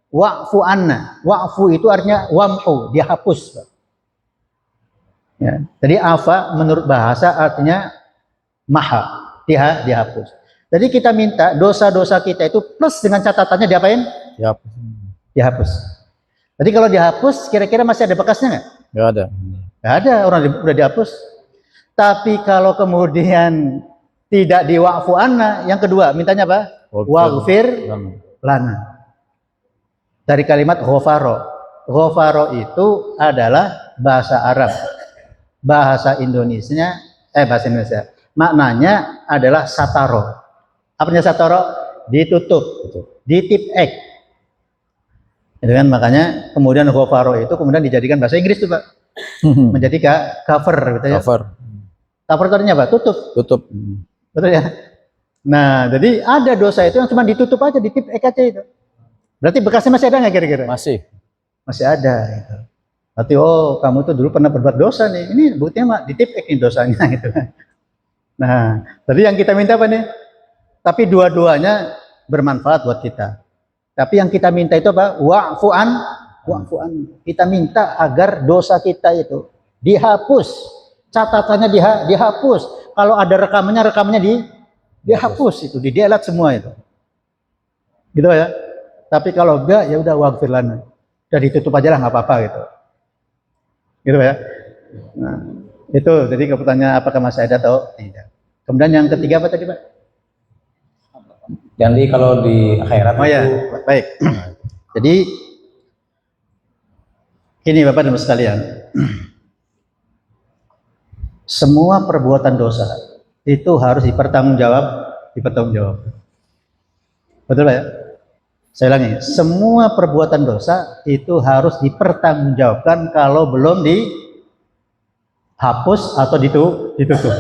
Wa'fu anna. Wa'fu itu artinya wamhu, dihapus, Pak. Ya. Jadi afa menurut bahasa artinya maha, dihapus. Jadi kita minta dosa-dosa kita itu plus dengan catatannya diapain? Dihapus. Jadi kalau dihapus, kira-kira masih ada bekasnya nggak? Nggak ada. Nggak ada, orang udah dihapus. Tapi kalau kemudian tidak diwa'fu anna, yang kedua mintanya apa? Waghfir lana. Dari kalimat ghafaro. Ghafaro itu adalah bahasa Arab. Bahasa Indonesia. Maknanya adalah sataro. Apa artinya sataro? Ditutup. Tutup. Ditip X. Itu kan makanya kemudian ghafaro itu kemudian dijadikan bahasa Inggris tuh Pak. Menjadi cover gitu ya. Cover. Cover itu artinya apa? Tutup. Tutup. Betul ya? Nah, jadi ada dosa itu yang cuma ditutup aja, ditip X aja itu. Berarti bekasnya masih ada nggak kira-kira? Masih. Masih ada gitu. Berarti oh kamu tuh dulu pernah berbuat dosa nih. Ini buktinya mak ditip X nih dosanya gitu. Nah, tadi yang kita minta apa nih? Tapi dua-duanya bermanfaat buat kita. Tapi yang kita minta itu apa? Wa'fu'an. Kita minta agar dosa kita itu dihapus. Catatannya dihapus. Kalau ada rekamannya dihapus itu, di-delete semua itu. Gitu ya. Tapi kalau enggak ya udah waghfir lana. Udah ditutup aja lah nggak apa-apa gitu. Gitu ya. Nah, itu jadi pertanyaan apakah masih ada atau tidak. Kemudian yang ketiga apa tadi Pak? Nanti kalau di akhirat Oh ya, baik. Jadi ini Bapak dan Ibu sekalian, semua perbuatan dosa itu harus dipertanggungjawab. Betul Pak ya? Saya ulangi, semua perbuatan dosa itu harus dipertanggungjawabkan kalau belum dihapus atau ditutup.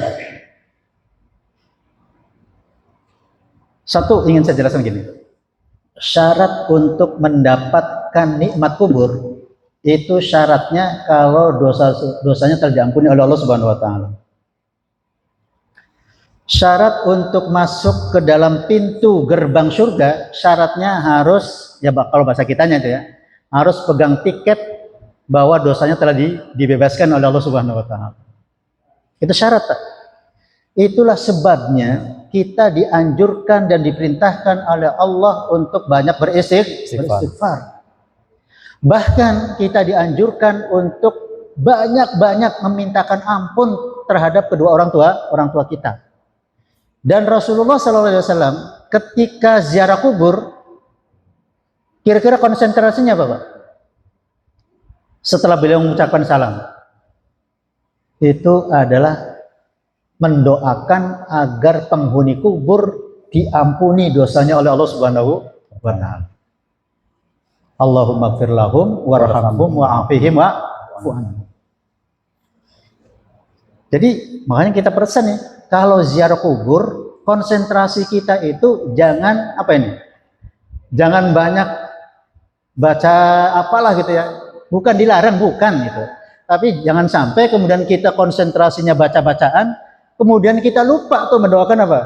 Satu ingin saya jelaskan gini, syarat untuk mendapatkan nikmat kubur itu syaratnya kalau dosanya telah diampuni oleh Allah Subhanahu wa taala. Syarat untuk masuk ke dalam pintu gerbang surga, syaratnya harus, ya kalau bahasa kitanya itu ya, harus pegang tiket bahwa dosanya telah dibebaskan oleh Allah Subhanahu wa taala. Itu syarat. Itulah sebabnya kita dianjurkan dan diperintahkan oleh Allah untuk banyak beristighfar. Bahkan kita dianjurkan untuk banyak-banyak memintakan ampun terhadap kedua orang tua kita. Dan Rasulullah SAW ketika ziarah kubur, kira-kira konsentrasinya apa Pak? Setelah beliau mengucapkan salam, itu adalah mendoakan agar penghuni kubur diampuni dosanya oleh Allah Subhanahu wa taala. Allahumma ighfir lahum warhamhum wa'afihim wa'fu anhum. Jadi makanya kita pesan nih, kalau ziarah kubur konsentrasi kita itu jangan apa ini? Jangan banyak baca apalah gitu ya. Bukan dilarang, bukan gitu. Tapi jangan sampai kemudian kita konsentrasinya baca-bacaan, kemudian kita lupa tuh mendoakan apa?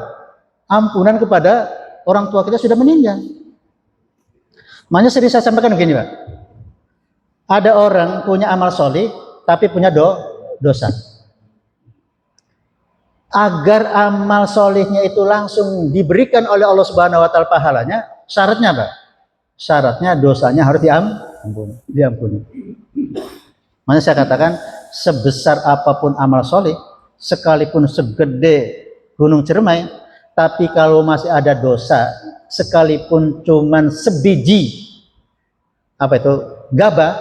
Ampunan kepada orang tua kita sudah meninggal. Makanya sering saya sampaikan begini Pak. Ada orang punya amal soleh tapi punya dosa. Agar amal solehnya itu langsung diberikan oleh Allah Subhanahu wa taala pahalanya, syaratnya apa? Syaratnya dosanya harus diampuni. Makanya saya katakan sebesar apapun amal soleh, sekalipun segede gunung Ciremai, tapi kalau masih ada dosa, sekalipun cuman sebiji apa itu gabah,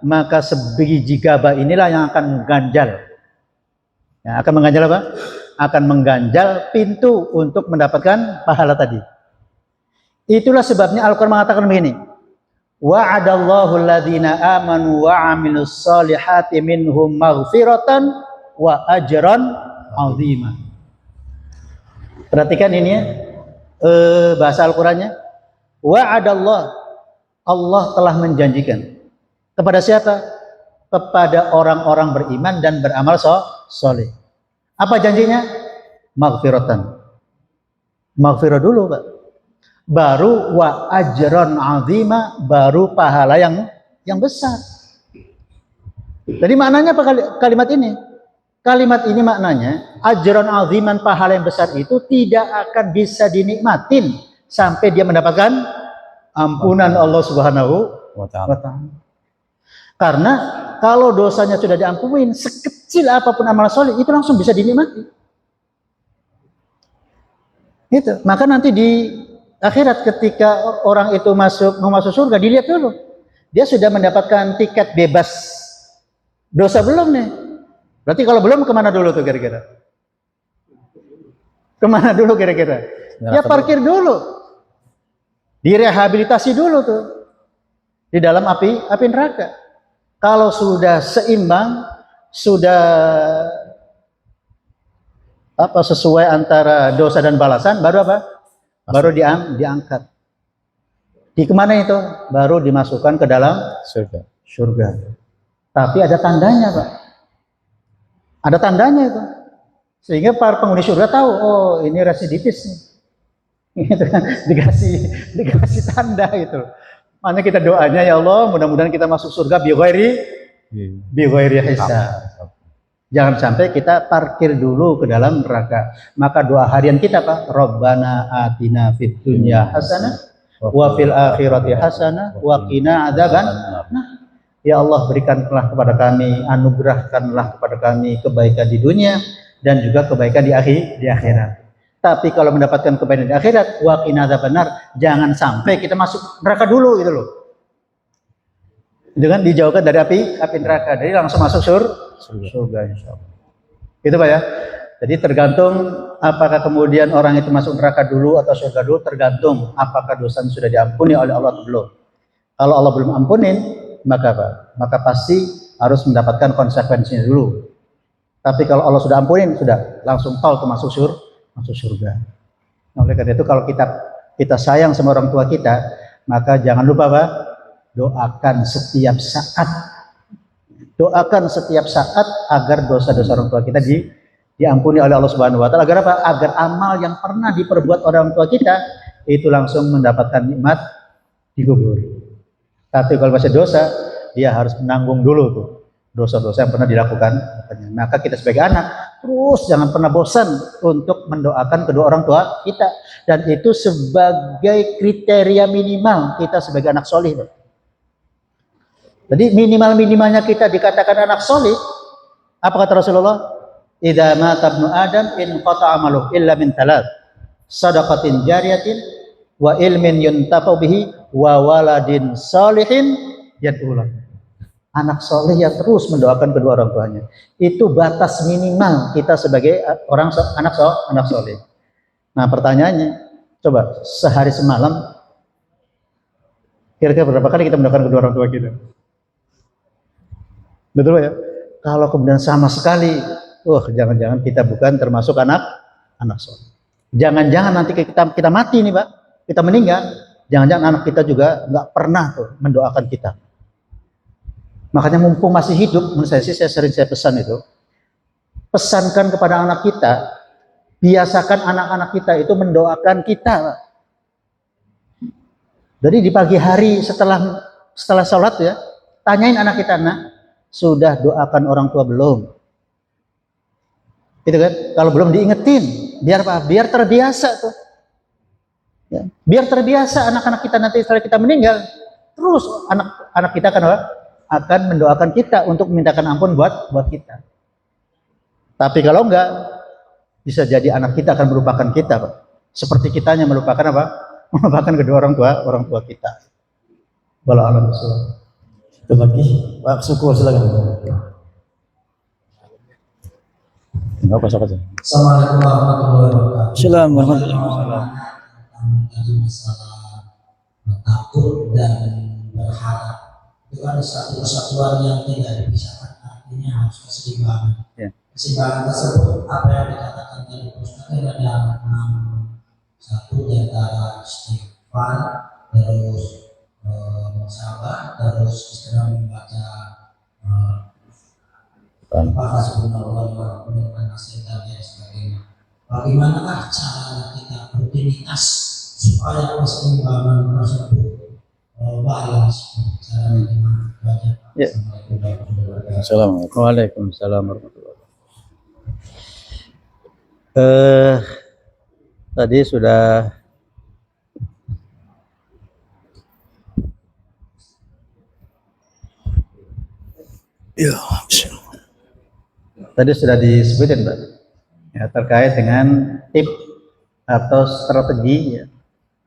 maka sebiji gabah inilah yang akan mengganjal. Ya, akan mengganjal apa? Akan mengganjal pintu untuk mendapatkan pahala tadi. Itulah sebabnya Al-Quran mengatakan begini, wa'adallahu alladhina amanu wa amilus solihati minhum maghfiratan wa ajran azima. Perhatikan ini ya, bahasa Al-Qurannya, wa'adallah, Allah telah menjanjikan kepada siapa? Kepada orang-orang beriman dan beramal soleh. Apa janjinya? Maghfiratan. Maghfirah dulu Pak. Baru wa ajran azima, baru pahala yang besar. Jadi maknanya apa kalimat ini? Kalimat ini maknanya ajran aziman, pahala yang besar itu tidak akan bisa dinikmatin sampai dia mendapatkan ampunan Allah Subhanahu wa taala. Karena kalau dosanya sudah diampuni, sekecil apapun amal soleh itu langsung bisa dinikmati. Gitu. Maka nanti di akhirat ketika orang itu mau masuk surga, dilihat dulu dia sudah mendapatkan tiket bebas dosa belum nih. Berarti kalau belum kemana dulu tuh kira-kira? Kemana dulu kira-kira? Ya parkir dulu. direhabilitasi dulu tuh di dalam api neraka. Kalau sudah seimbang, sudah sesuai antara dosa dan balasan, baru apa? Baru diangkat. Di kemana itu? Baru dimasukkan ke dalam surga. Tapi ada tandanya, Pak. Ada tandanya itu. Sehingga para penghuni surga tahu, oh ini residivis nih. dikasih tanda itu. Makanya kita doanya, ya Allah, mudah-mudahan kita masuk surga bi ghairi hisab. Jangan sampai kita parkir dulu ke dalam neraka. Maka doa harian kita, Pak, Rabbana atina fid dunya hasanah wa fil akhirati hasanah wa qina adzaban. Ya Allah, berikanlah kepada kami, anugerahkanlah kepada kami kebaikan di dunia dan juga kebaikan di akhirat. Tapi kalau mendapatkan kebaikan di akhirat, wa qina adzaban, jangan sampai kita masuk neraka dulu gitu loh. Dengan dijauhkan dari api neraka, jadi langsung masuk surga insyaallah. Itu Pak ya. Jadi tergantung apakah kemudian orang itu masuk neraka dulu atau surga dulu, tergantung apakah dosanya sudah diampuni oleh Allah atau belum. Kalau Allah belum ampunin, maka apa? Maka pasti harus mendapatkan konsekuensinya dulu. Tapi kalau Allah sudah ampunin, sudah langsung tol ke masuk surga. Nah, oleh karena itu kalau kita sayang sama orang tua kita, maka jangan lupa Pak, doakan setiap saat agar dosa-dosa orang tua kita diampuni oleh Allah Subhanahu wa taala. Agar apa? Agar amal yang pernah diperbuat orang tua kita itu langsung mendapatkan nikmat di kubur. Tapi kalau masih dosa, dia harus menanggung dulu tuh dosa-dosa yang pernah dilakukan. Maka kita sebagai anak terus jangan pernah bosan untuk mendoakan kedua orang tua kita, dan itu sebagai kriteria minimal kita sebagai anak solih. Jadi minimalnya kita dikatakan anak solih. Apa kata Rasulullah? Idza mata ibnu Adam in qata'a amaluhu illa min thalath, shadaqatin jariyatin wa ilmin yuntafa'u bihi wa waladin sholihin yad'u lahu. Anak soleh yang terus mendoakan kedua orang tuanya. Itu batas minimal kita sebagai anak soleh. Nah pertanyaannya, coba sehari semalam kira-kira berapa kali kita mendoakan kedua orang tua kita? Betul ya? Kalau kemudian sama sekali, jangan-jangan kita bukan termasuk anak soleh. Jangan-jangan nanti kita mati nih Pak, kita meninggal, jangan-jangan anak kita juga nggak pernah tuh mendoakan kita. Makanya mumpung masih hidup, menurut saya sering pesan itu, pesankan kepada anak kita, biasakan anak-anak kita itu mendoakan kita, Pak. Jadi di pagi hari setelah sholat ya, tanyain anak kita, nak, sudah doakan orang tua belum? Itu kan, kalau belum diingetin, biar apa? Biar terbiasa tuh. Ya. Biar terbiasa anak-anak kita nanti setelah kita meninggal, terus anak kita akan mendoakan kita untuk memintakan ampun buat kita. Tapi kalau enggak, bisa jadi anak kita akan melupakan kita, Pak. Seperti kitanya melupakan apa? Melupakan kedua orang tua kita. Wallahu a'lam bishawab. Itu lagi, Pak Syukur silakan. Enggak apa-apa. Assalamualaikum warahmatullahi wabarakatuh. Assalamualaikum warahmatullahi wabarakatuh. Tadi masalah takut dan berharap itu ada satu kesatuan yang tidak dipisahkan, artinya harus keseimbangan. Ya. Keseimbangan tersebut apa yang dikatakan tadi Ustaz, ada 6, 1 di antara istighfar, terus sabar, terus istilah membaca hasbunallah wa ni'mal wakil dan sebagainya. Bagaimanakah cara kita rutinitas supaya keseimbangan tersebut balance? Cara bagaimana baca? Ya. Assalamualaikum. Waalaikumsalam warahmatullahi wabarakatuh. Tadi sudah disebutkan Pak, ya, terkait dengan tip atau strategi ya,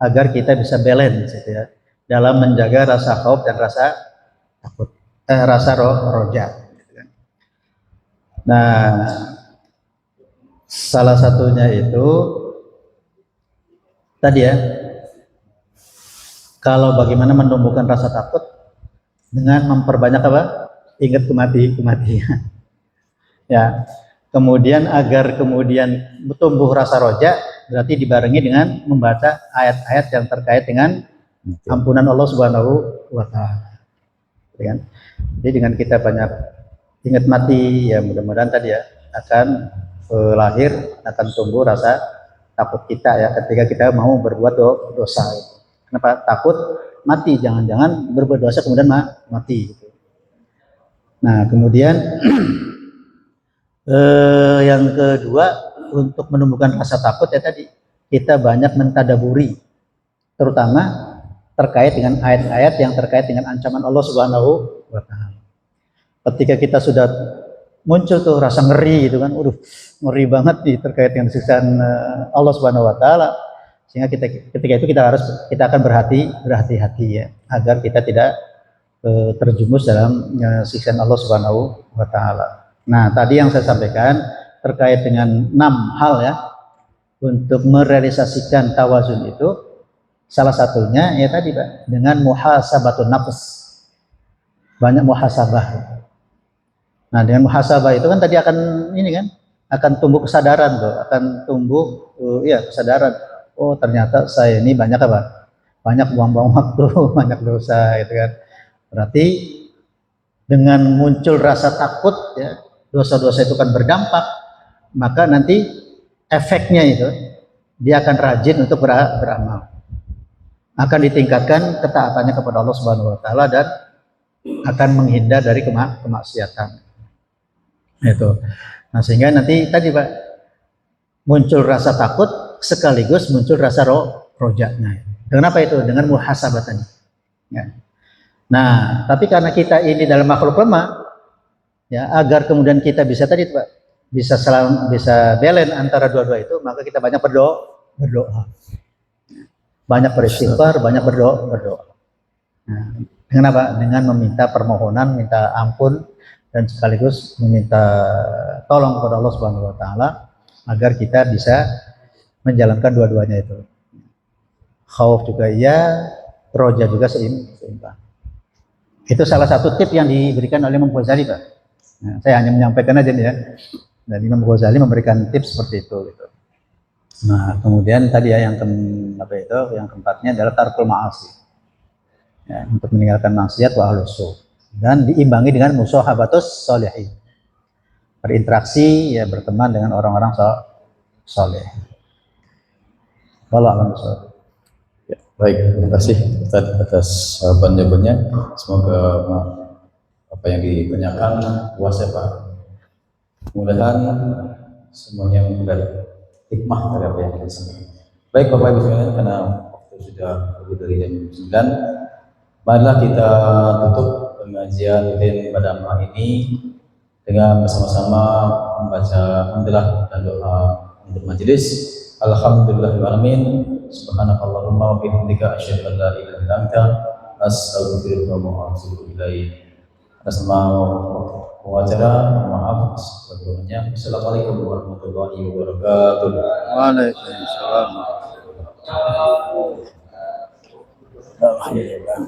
agar kita bisa balance gitu ya, dalam menjaga rasa khauf dan rasa takut, rasa roja. Gitu kan. Nah, salah satunya itu tadi ya, Kalau bagaimana menumbuhkan rasa takut dengan memperbanyak apa? Ingat kematian. Ya. Kemudian agar kemudian tumbuh rasa roja, berarti dibarengi dengan membaca ayat-ayat yang terkait dengan ampunan Allah Subhanahu wa taala. Ya kan? Jadi dengan kita banyak ingat mati, ya mudah-mudahan tadi ya akan lahir, akan tumbuh rasa takut kita ya ketika kita mau berbuat dosa. Kenapa takut mati? Jangan-jangan berbuat dosa kemudian mati. Nah kemudian yang kedua untuk menumbuhkan rasa takut ya tadi kita banyak mentadaburi, terutama terkait dengan ayat-ayat yang terkait dengan ancaman Allah Subhanahu wa taala. Ketika kita sudah muncul tuh rasa ngeri gitu kan, ngeri banget nih terkait dengan siksaan Allah Subhanahu wa taala, sehingga ketika itu kita akan berhati-hati ya agar kita tidak terjumus dalam siksaan Allah Subhanahu wa taala. Nah, tadi yang saya sampaikan terkait dengan 6 hal ya untuk merealisasikan tawazun itu, salah satunya ya tadi Pak, dengan muhasabatun nafs. Banyak muhasabah. Nah, dengan muhasabah itu kan tadi akan akan tumbuh kesadaran tuh, akan tumbuh kesadaran. Oh, ternyata saya ini banyak apa? Banyak buang-buang waktu, banyak dosa gitu kan. Berarti dengan muncul rasa takut ya, dosa-dosa itu kan berdampak, maka nanti efeknya itu dia akan rajin untuk beramal, akan ditingkatkan ketaatannya kepada Allah Subhanahu wa taala dan akan menghindar dari kemaksiatan itu. Nah sehingga nanti tadi Pak muncul rasa takut sekaligus muncul rasa rojaknya. Kenapa itu? Dengan muhasabatan ya. Nah tapi karena kita ini dalam makhluk lemah ya, agar kemudian kita bisa tadi Pak bisa balance antara dua-dua itu, maka kita banyak berdoa, banyak beristighfar, banyak berdoa. Nah, dengan apa? Dengan meminta permohonan, minta ampun dan sekaligus meminta tolong kepada Allah Subhanahu wa taala agar kita bisa menjalankan dua-duanya itu. Khauf juga iya, roja juga seimbang. Itu salah satu tip yang diberikan oleh Imam Ghazali Pak. Nah, saya hanya menyampaikan aja nih ya. Dan Imam Ghazali memberikan tips seperti itu gitu. Nah, kemudian tadi ya yang keempatnya adalah tarkul ma'asi. Ya, untuk meninggalkan maksiat wa ahlus su. Dan diimbangi dengan musahabatus sholihin. Berinteraksi ya, berteman dengan orang-orang saleh. Wallahu a'lam bishawab. Ya, baik, terima kasih Ustaz atas jawabannya. Semoga apa yang ditanyakan puas ya Pak. Mudah-mudahan semuanya mendapat hikmah dari apa yang kita sampaikan. Baik Bapak Ibu sekalian, karena waktu sudah lebih dari jam 9, marilah kita tutup pengajian pada malam ini dengan bersama-sama membaca hamdalah dan doa untuk majelis. Alhamdulillahirrahmanirrahim. Subhanakallahumma wa bihamdika asyhadu an la ilaha illa anta astaghfiruka wa atubu ilaik. Atas nama pengacara, maaf sebelumnya. Assalamualaikum warahmatullahi wabarakatuh. Waalaikumsalam. Alhamdulillah.